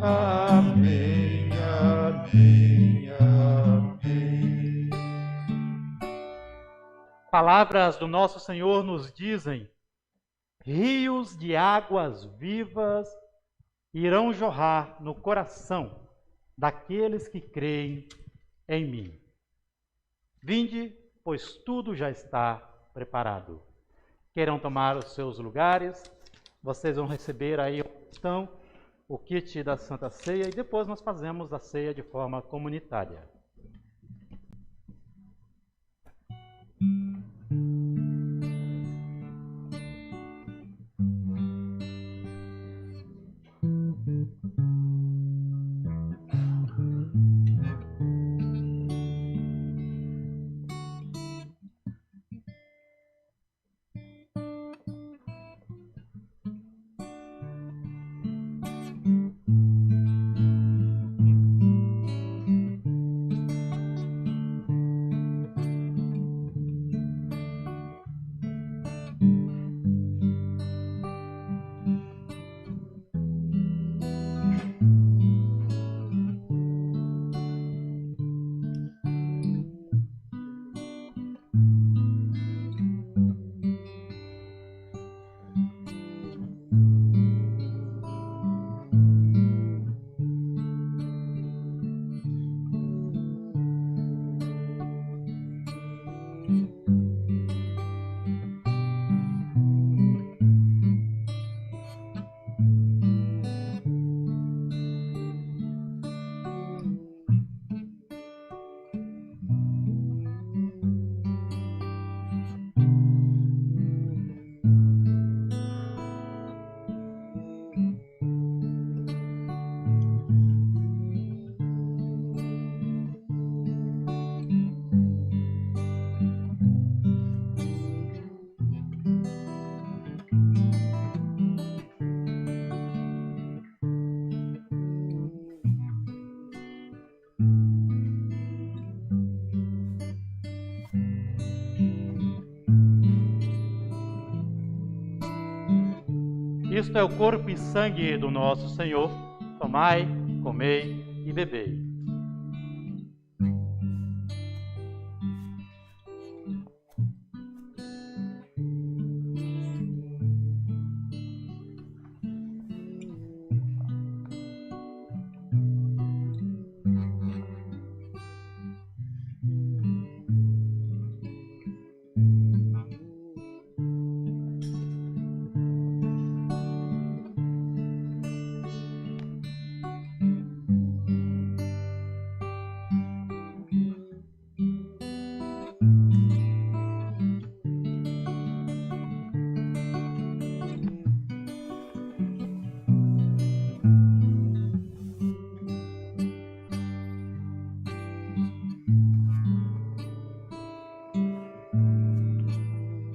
Amém, amém, amém. Palavras do nosso Senhor nos dizem: rios de águas vivas irão jorrar no coração daqueles que creem em mim. Vinde pois tudo já está preparado. Queiram tomar os seus lugares, vocês vão receber aí o kit da Santa Ceia e depois nós fazemos a ceia de forma comunitária. Isto é o corpo e sangue do nosso Senhor. Tomai, comei e bebei.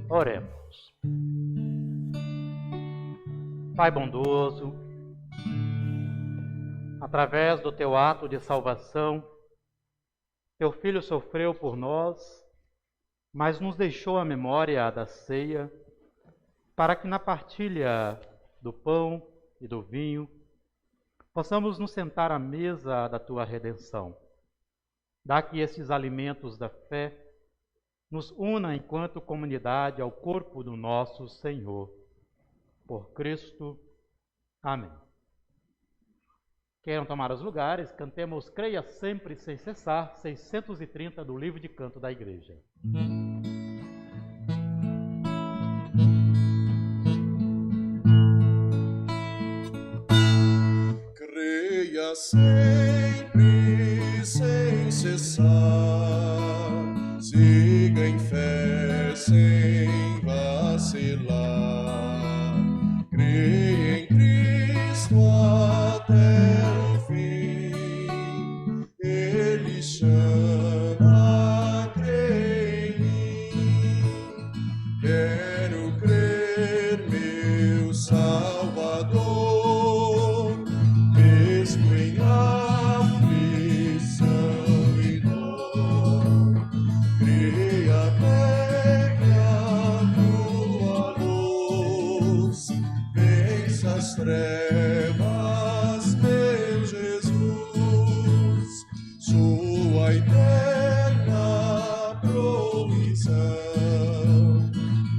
Oremos. Pai bondoso, através do teu ato de salvação, teu Filho sofreu por nós, mas nos deixou a memória da ceia, para que na partilha do pão e do vinho possamos nos sentar à mesa da tua redenção. Dá que estes alimentos da fé nos una enquanto comunidade ao corpo do nosso Senhor. Por Cristo. Amém. Queiram tomar os lugares, cantemos Creia Sempre Sem Cessar, 630 do Livro de Canto da Igreja. Creia sempre sem cessar, siga em fé sem vacilar, creia em Cristo até o fim, Ele chama, crê em mim, quero crer, meu Salvador, mesmo em aflição e dor, creia até que a tua luz vença as trevas, meu Jesus, sua eterna provisão,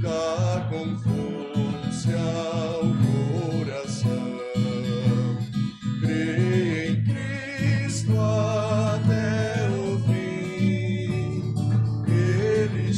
cá confúcia ao coração. Creia em Cristo até o fim, Ele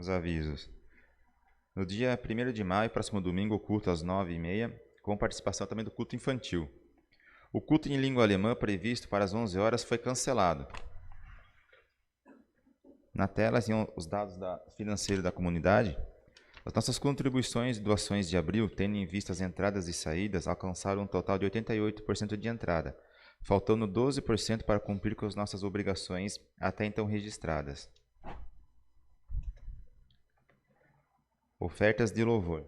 os avisos. No dia 1º de maio, próximo domingo, o culto às 9h30, com participação também do culto infantil. O culto em língua alemã previsto para as 11 horas foi cancelado. Na tela, os dados financeiros da comunidade. As nossas contribuições e doações de abril, tendo em vista as entradas e saídas, alcançaram um total de 88% de entrada, faltando 12% para cumprir com as nossas obrigações até então registradas. Ofertas de louvor.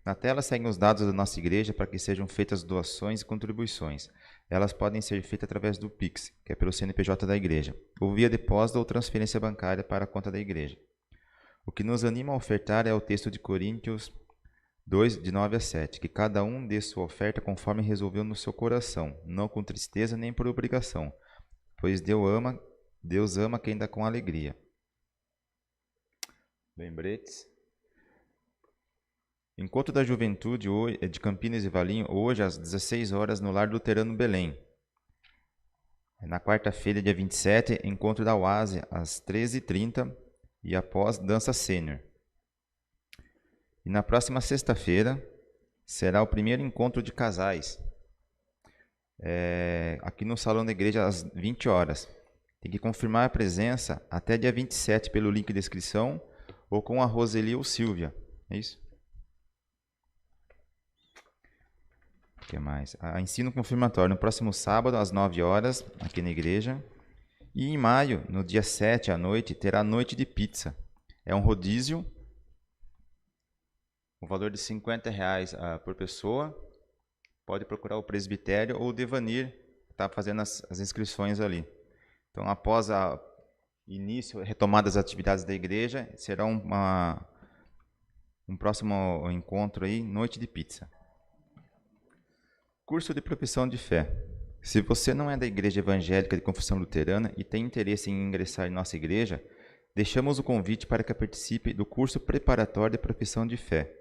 Na tela seguem os dados da nossa igreja para que sejam feitas doações e contribuições. Elas podem ser feitas através do Pix, que é pelo CNPJ da igreja, ou via depósito ou transferência bancária para a conta da igreja. O que nos anima a ofertar é o texto de Coríntios 2, de 9 a 7, que cada um dê sua oferta conforme resolveu no seu coração, não com tristeza nem por obrigação, pois Deus ama quem dá com alegria. Lembretes. Encontro da Juventude de Campinas e Valinho, hoje às 16 horas no Lar Luterano Belém. Na quarta-feira, dia 27, encontro da UASE às 13h30 e após dança sênior. E na próxima sexta-feira será o primeiro encontro de casais, aqui no Salão da Igreja às 20 horas. Tem que confirmar a presença até dia 27 pelo link de inscrição ou com a Roseli ou Silvia. É isso? O que mais? Ensino confirmatório no próximo sábado às 9 horas aqui na igreja. E em maio, no dia 7 à noite, terá noite de pizza. É um rodízio, o valor de R$50 por pessoa. Pode procurar o presbitério ou o Devanir, que está fazendo as inscrições ali. Então, após a retomada das atividades da igreja, será um próximo encontro aí, noite de pizza. Curso de profissão de fé. Se você não é da igreja evangélica de confissão luterana e tem interesse em ingressar em nossa igreja, deixamos o convite para que participe do curso preparatório de profissão de fé.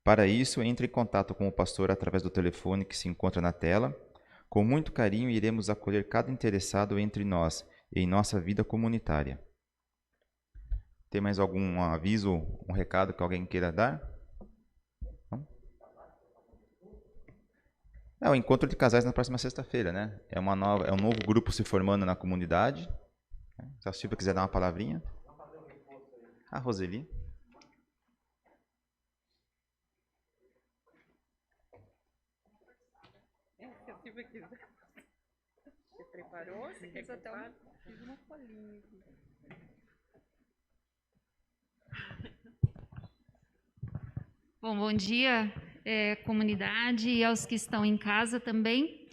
Para isso, entre em contato com o pastor através do telefone que se encontra na tela. Com muito carinho, iremos acolher cada interessado entre nós e em nossa vida comunitária. Tem mais algum aviso, um recado que alguém queira dar? Não? É o encontro de casais na próxima sexta-feira, né? É um novo grupo se formando na comunidade. Se a Silvia quiser dar uma palavrinha. A Roseli. Se a Silvia quiser. Você preparou? Você quer que eu fale? Fiz uma folhinha aqui. Bom dia, comunidade e aos que estão em casa também.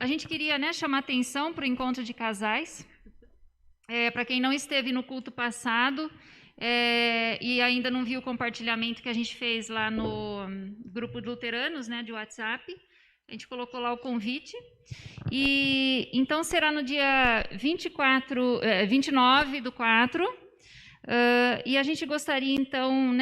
A gente queria chamar atenção para o encontro de casais. Para quem não esteve no culto passado e ainda não viu o compartilhamento que a gente fez lá no grupo de luteranos, de WhatsApp, a gente colocou lá o convite. E então será no dia 29/4. E a gente gostaria, então,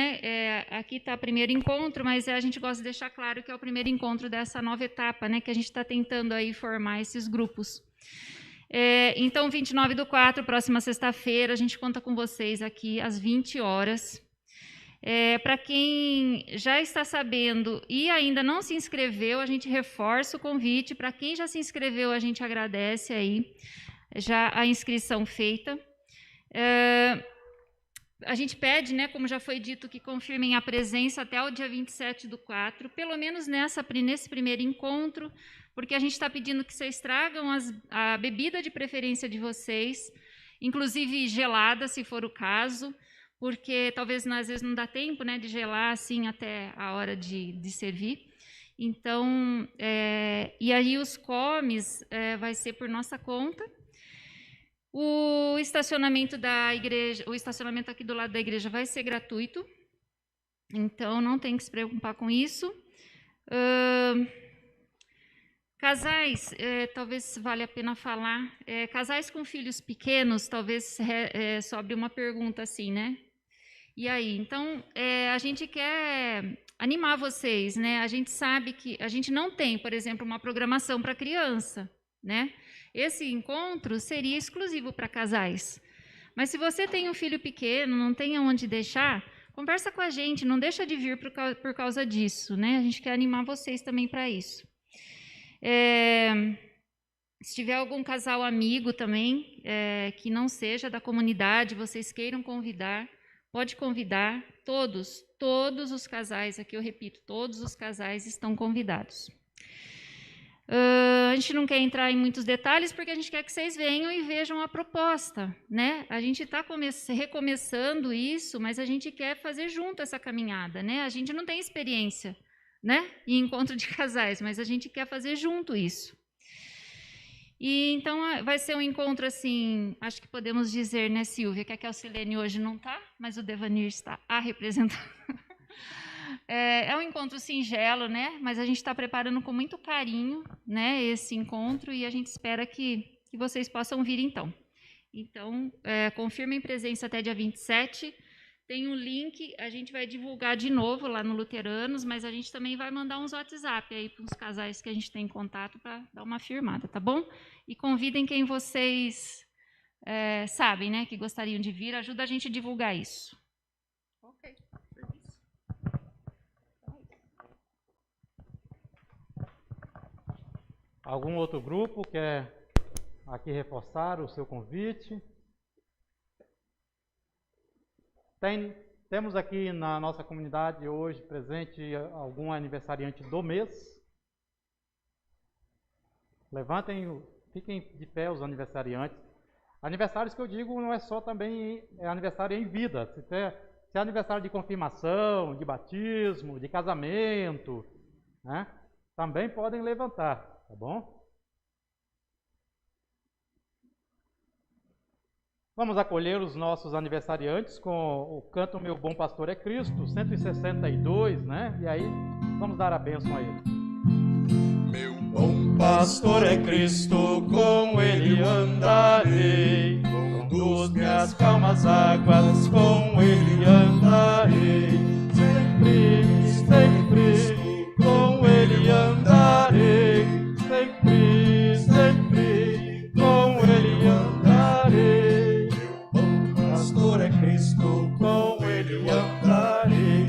aqui está o primeiro encontro, mas a gente gosta de deixar claro que é o primeiro encontro dessa nova etapa, que a gente está tentando aí formar esses grupos. Então, 29/4, próxima sexta-feira, a gente conta com vocês aqui às 20 horas. Para quem já está sabendo e ainda não se inscreveu, a gente reforça o convite. Para quem já se inscreveu, a gente agradece aí já a inscrição feita. A gente pede, como já foi dito, que confirmem a presença até o dia 27/4, pelo menos nesse primeiro encontro, porque a gente está pedindo que vocês tragam a bebida de preferência de vocês, inclusive gelada, se for o caso, porque talvez às vezes não dá tempo de gelar assim até a hora de servir. Então, e aí os comes vai ser por nossa conta. O estacionamento da igreja, o estacionamento aqui do lado da igreja vai ser gratuito, então não tem que se preocupar com isso. Casais, talvez valha a pena falar, casais com filhos pequenos, talvez sobre uma pergunta assim, E aí, então, a gente quer animar vocês, A gente sabe que a gente não tem, por exemplo, uma programação para criança, Esse encontro seria exclusivo para casais, Mas se você tem um filho pequeno, não tem aonde deixar, conversa com a gente, não deixa de vir por causa disso, né? A gente quer animar vocês também para isso. Se tiver algum casal amigo também, que não seja da comunidade, vocês queiram convidar, pode convidar todos os casais, aqui eu repito, todos os casais estão convidados. A gente não quer entrar em muitos detalhes, porque a gente quer que vocês venham e vejam a proposta, né? A gente está recomeçando isso, mas a gente quer fazer junto essa caminhada, né? A gente não tem experiência, né, em encontro de casais, mas a gente quer fazer junto isso. E então vai ser um encontro assim, acho que podemos dizer, né, Silvia, que a Kelsilene hoje não está, mas o Devanir está a representar. É um encontro singelo, né? Mas a gente está preparando com muito carinho, né, esse encontro, e a gente espera que vocês possam vir então. Então, confirmem presença até dia 27. Tem um link, a gente vai divulgar de novo lá no Luteranos, mas a gente também vai mandar uns WhatsApp aí para os casais que a gente tem contato para dar uma firmada, tá bom? E convidem quem vocês sabem, né, que gostariam de vir, ajuda a gente a divulgar isso. Ok. Algum outro grupo quer aqui reforçar o seu convite? Temos aqui na nossa comunidade hoje presente algum aniversariante do mês? Levantem, fiquem de pé os aniversariantes. Aniversários que eu digo não é só também aniversário em vida. Se é aniversário de confirmação, de batismo, de casamento, né? Também podem levantar, tá bom? Vamos acolher os nossos aniversariantes com o canto Meu Bom Pastor é Cristo, 162, né? E aí, vamos dar a bênção a ele. Meu bom pastor é Cristo, com ele andarei. Conduz-me às calmas águas, com ele andarei. Sempre, sempre, com ele andarei. Sempre, sempre, com ele andarei. Meu bom pastor é Cristo, com ele andarei.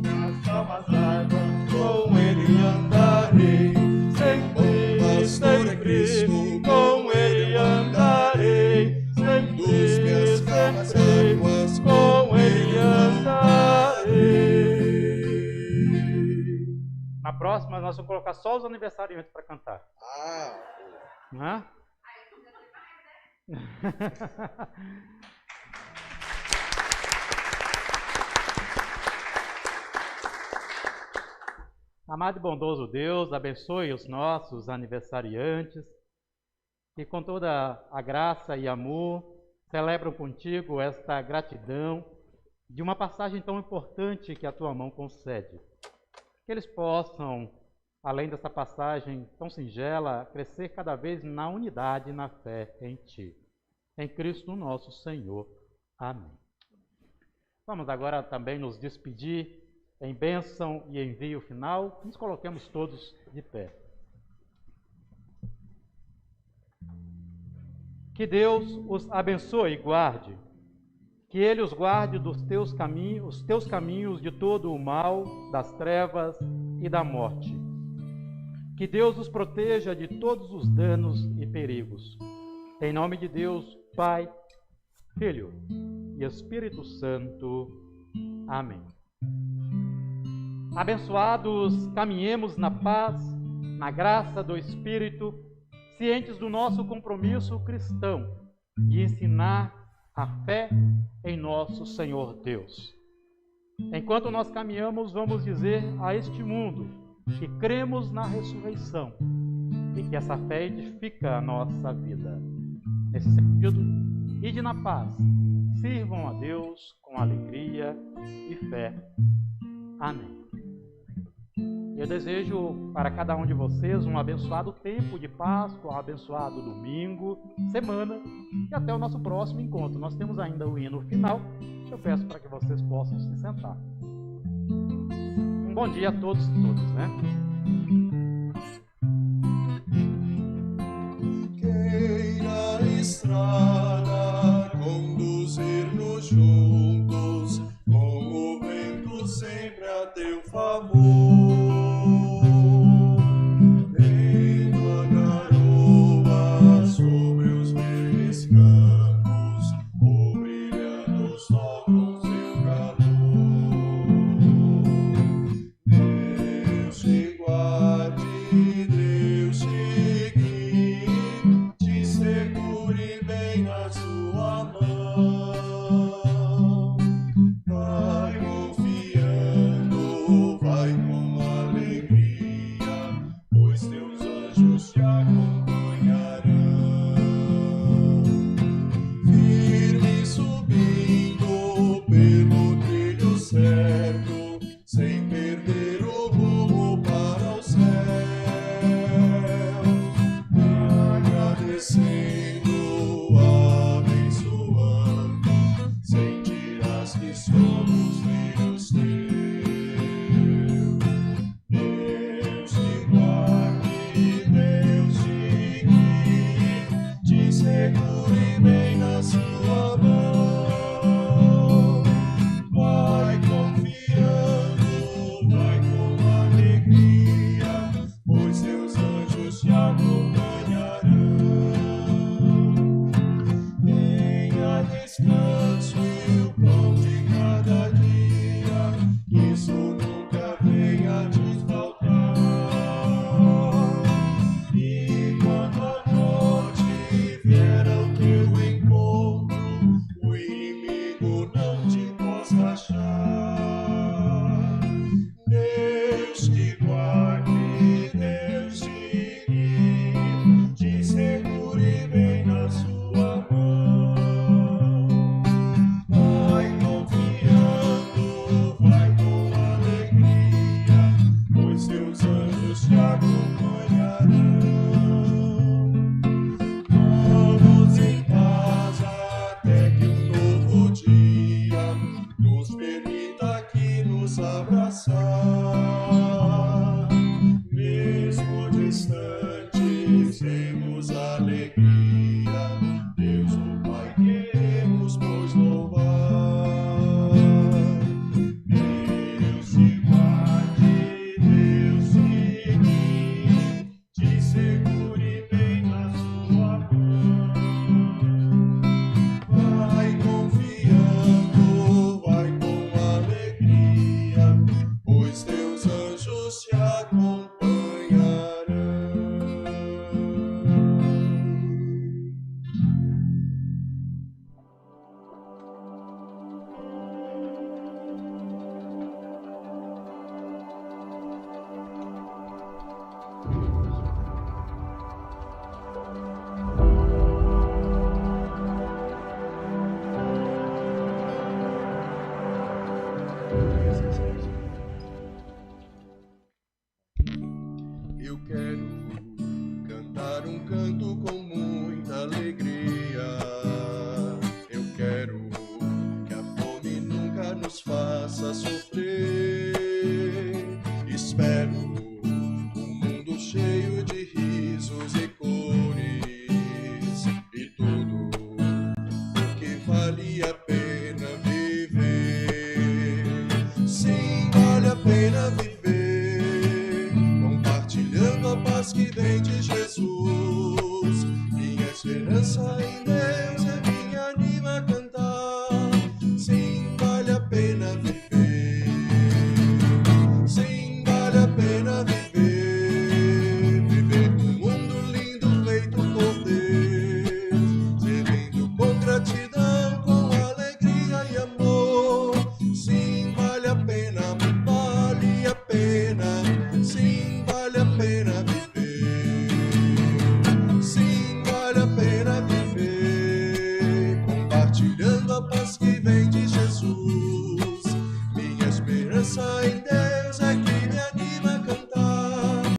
Nas calmas águas, com ele andarei. Sempre, sempre, com ele andarei. Sempre, sempre, com ele andarei. Na próxima, nós vamos colocar só os aniversariantes para cantar. Né? Amado e bondoso Deus, abençoe os nossos aniversariantes, que com toda a graça e amor celebram contigo esta gratidão de uma passagem tão importante que a tua mão concede. Que eles possam, além dessa passagem tão singela, crescer cada vez na unidade e na fé em ti. Em Cristo nosso Senhor. Amém. Vamos agora também nos despedir em bênção e envio final. Nos coloquemos todos de pé. Que Deus os abençoe e guarde. Que Ele os guarde dos teus caminhos de todo o mal, das trevas e da morte. Que Deus os proteja de todos os danos e perigos. Em nome de Deus, Pai, Filho e Espírito Santo. Amém. Abençoados, caminhemos na paz, na graça do Espírito, cientes do nosso compromisso cristão de ensinar a fé em nosso Senhor Deus. Enquanto nós caminhamos, vamos dizer a este mundo que cremos na ressurreição e que essa fé edifica a nossa vida. Nesse sentido, ide na paz, sirvam a Deus com alegria e fé. Amém. Eu desejo para cada um de vocês um abençoado tempo de Páscoa, um abençoado domingo, semana e até o nosso próximo encontro. Nós temos ainda o hino final. Eu peço para que vocês possam se sentar. Um bom dia a todos e todas, né? Queira a estrada segure bem na sua mão. Vai confiando, vai com alegria, pois seus anjos te acompanharão. Tenha descanso e o pão de cada dia, isso nunca venha te faltar. E quando a morte vier ao teu encontro, o inimigo não te possa achar. Deus te guarde, Deus te guie, te segure bem na sua mão. Vai confiando, vai com alegria, pois seus anjos te acompanharão. Vamos em paz até que um novo dia nos permita aqui nos abraçar. Mesmo distantes, temos alegria. Deus, o Pai, queremos pois louvar. Deus te guarde, Deus te guie, te segure bem na sua mão. Vai confiando, vai com alegria, pois teus anjos te acompanharão. Eu quero cantar um canto com muita alegria. Eu quero que a fome nunca nos faça sofrer. Espero um mundo cheio de risos e cores e tudo o que vale a pena viver. Sim, vale a pena viver, compartilhando a paz que vem de Jesus. Minha esperança em Deus é quem me anima a cantar. Sim, vale a pena viver. Sim, vale a pena viver. Viver num mundo lindo feito por Deus, servindo com gratidão, com alegria e amor. Sim, vale a pena, vale a pena. Sim, vale a pena viver. Sim, vale a pena viver, compartilhando a paz que vem de Jesus. Minha esperança em Deus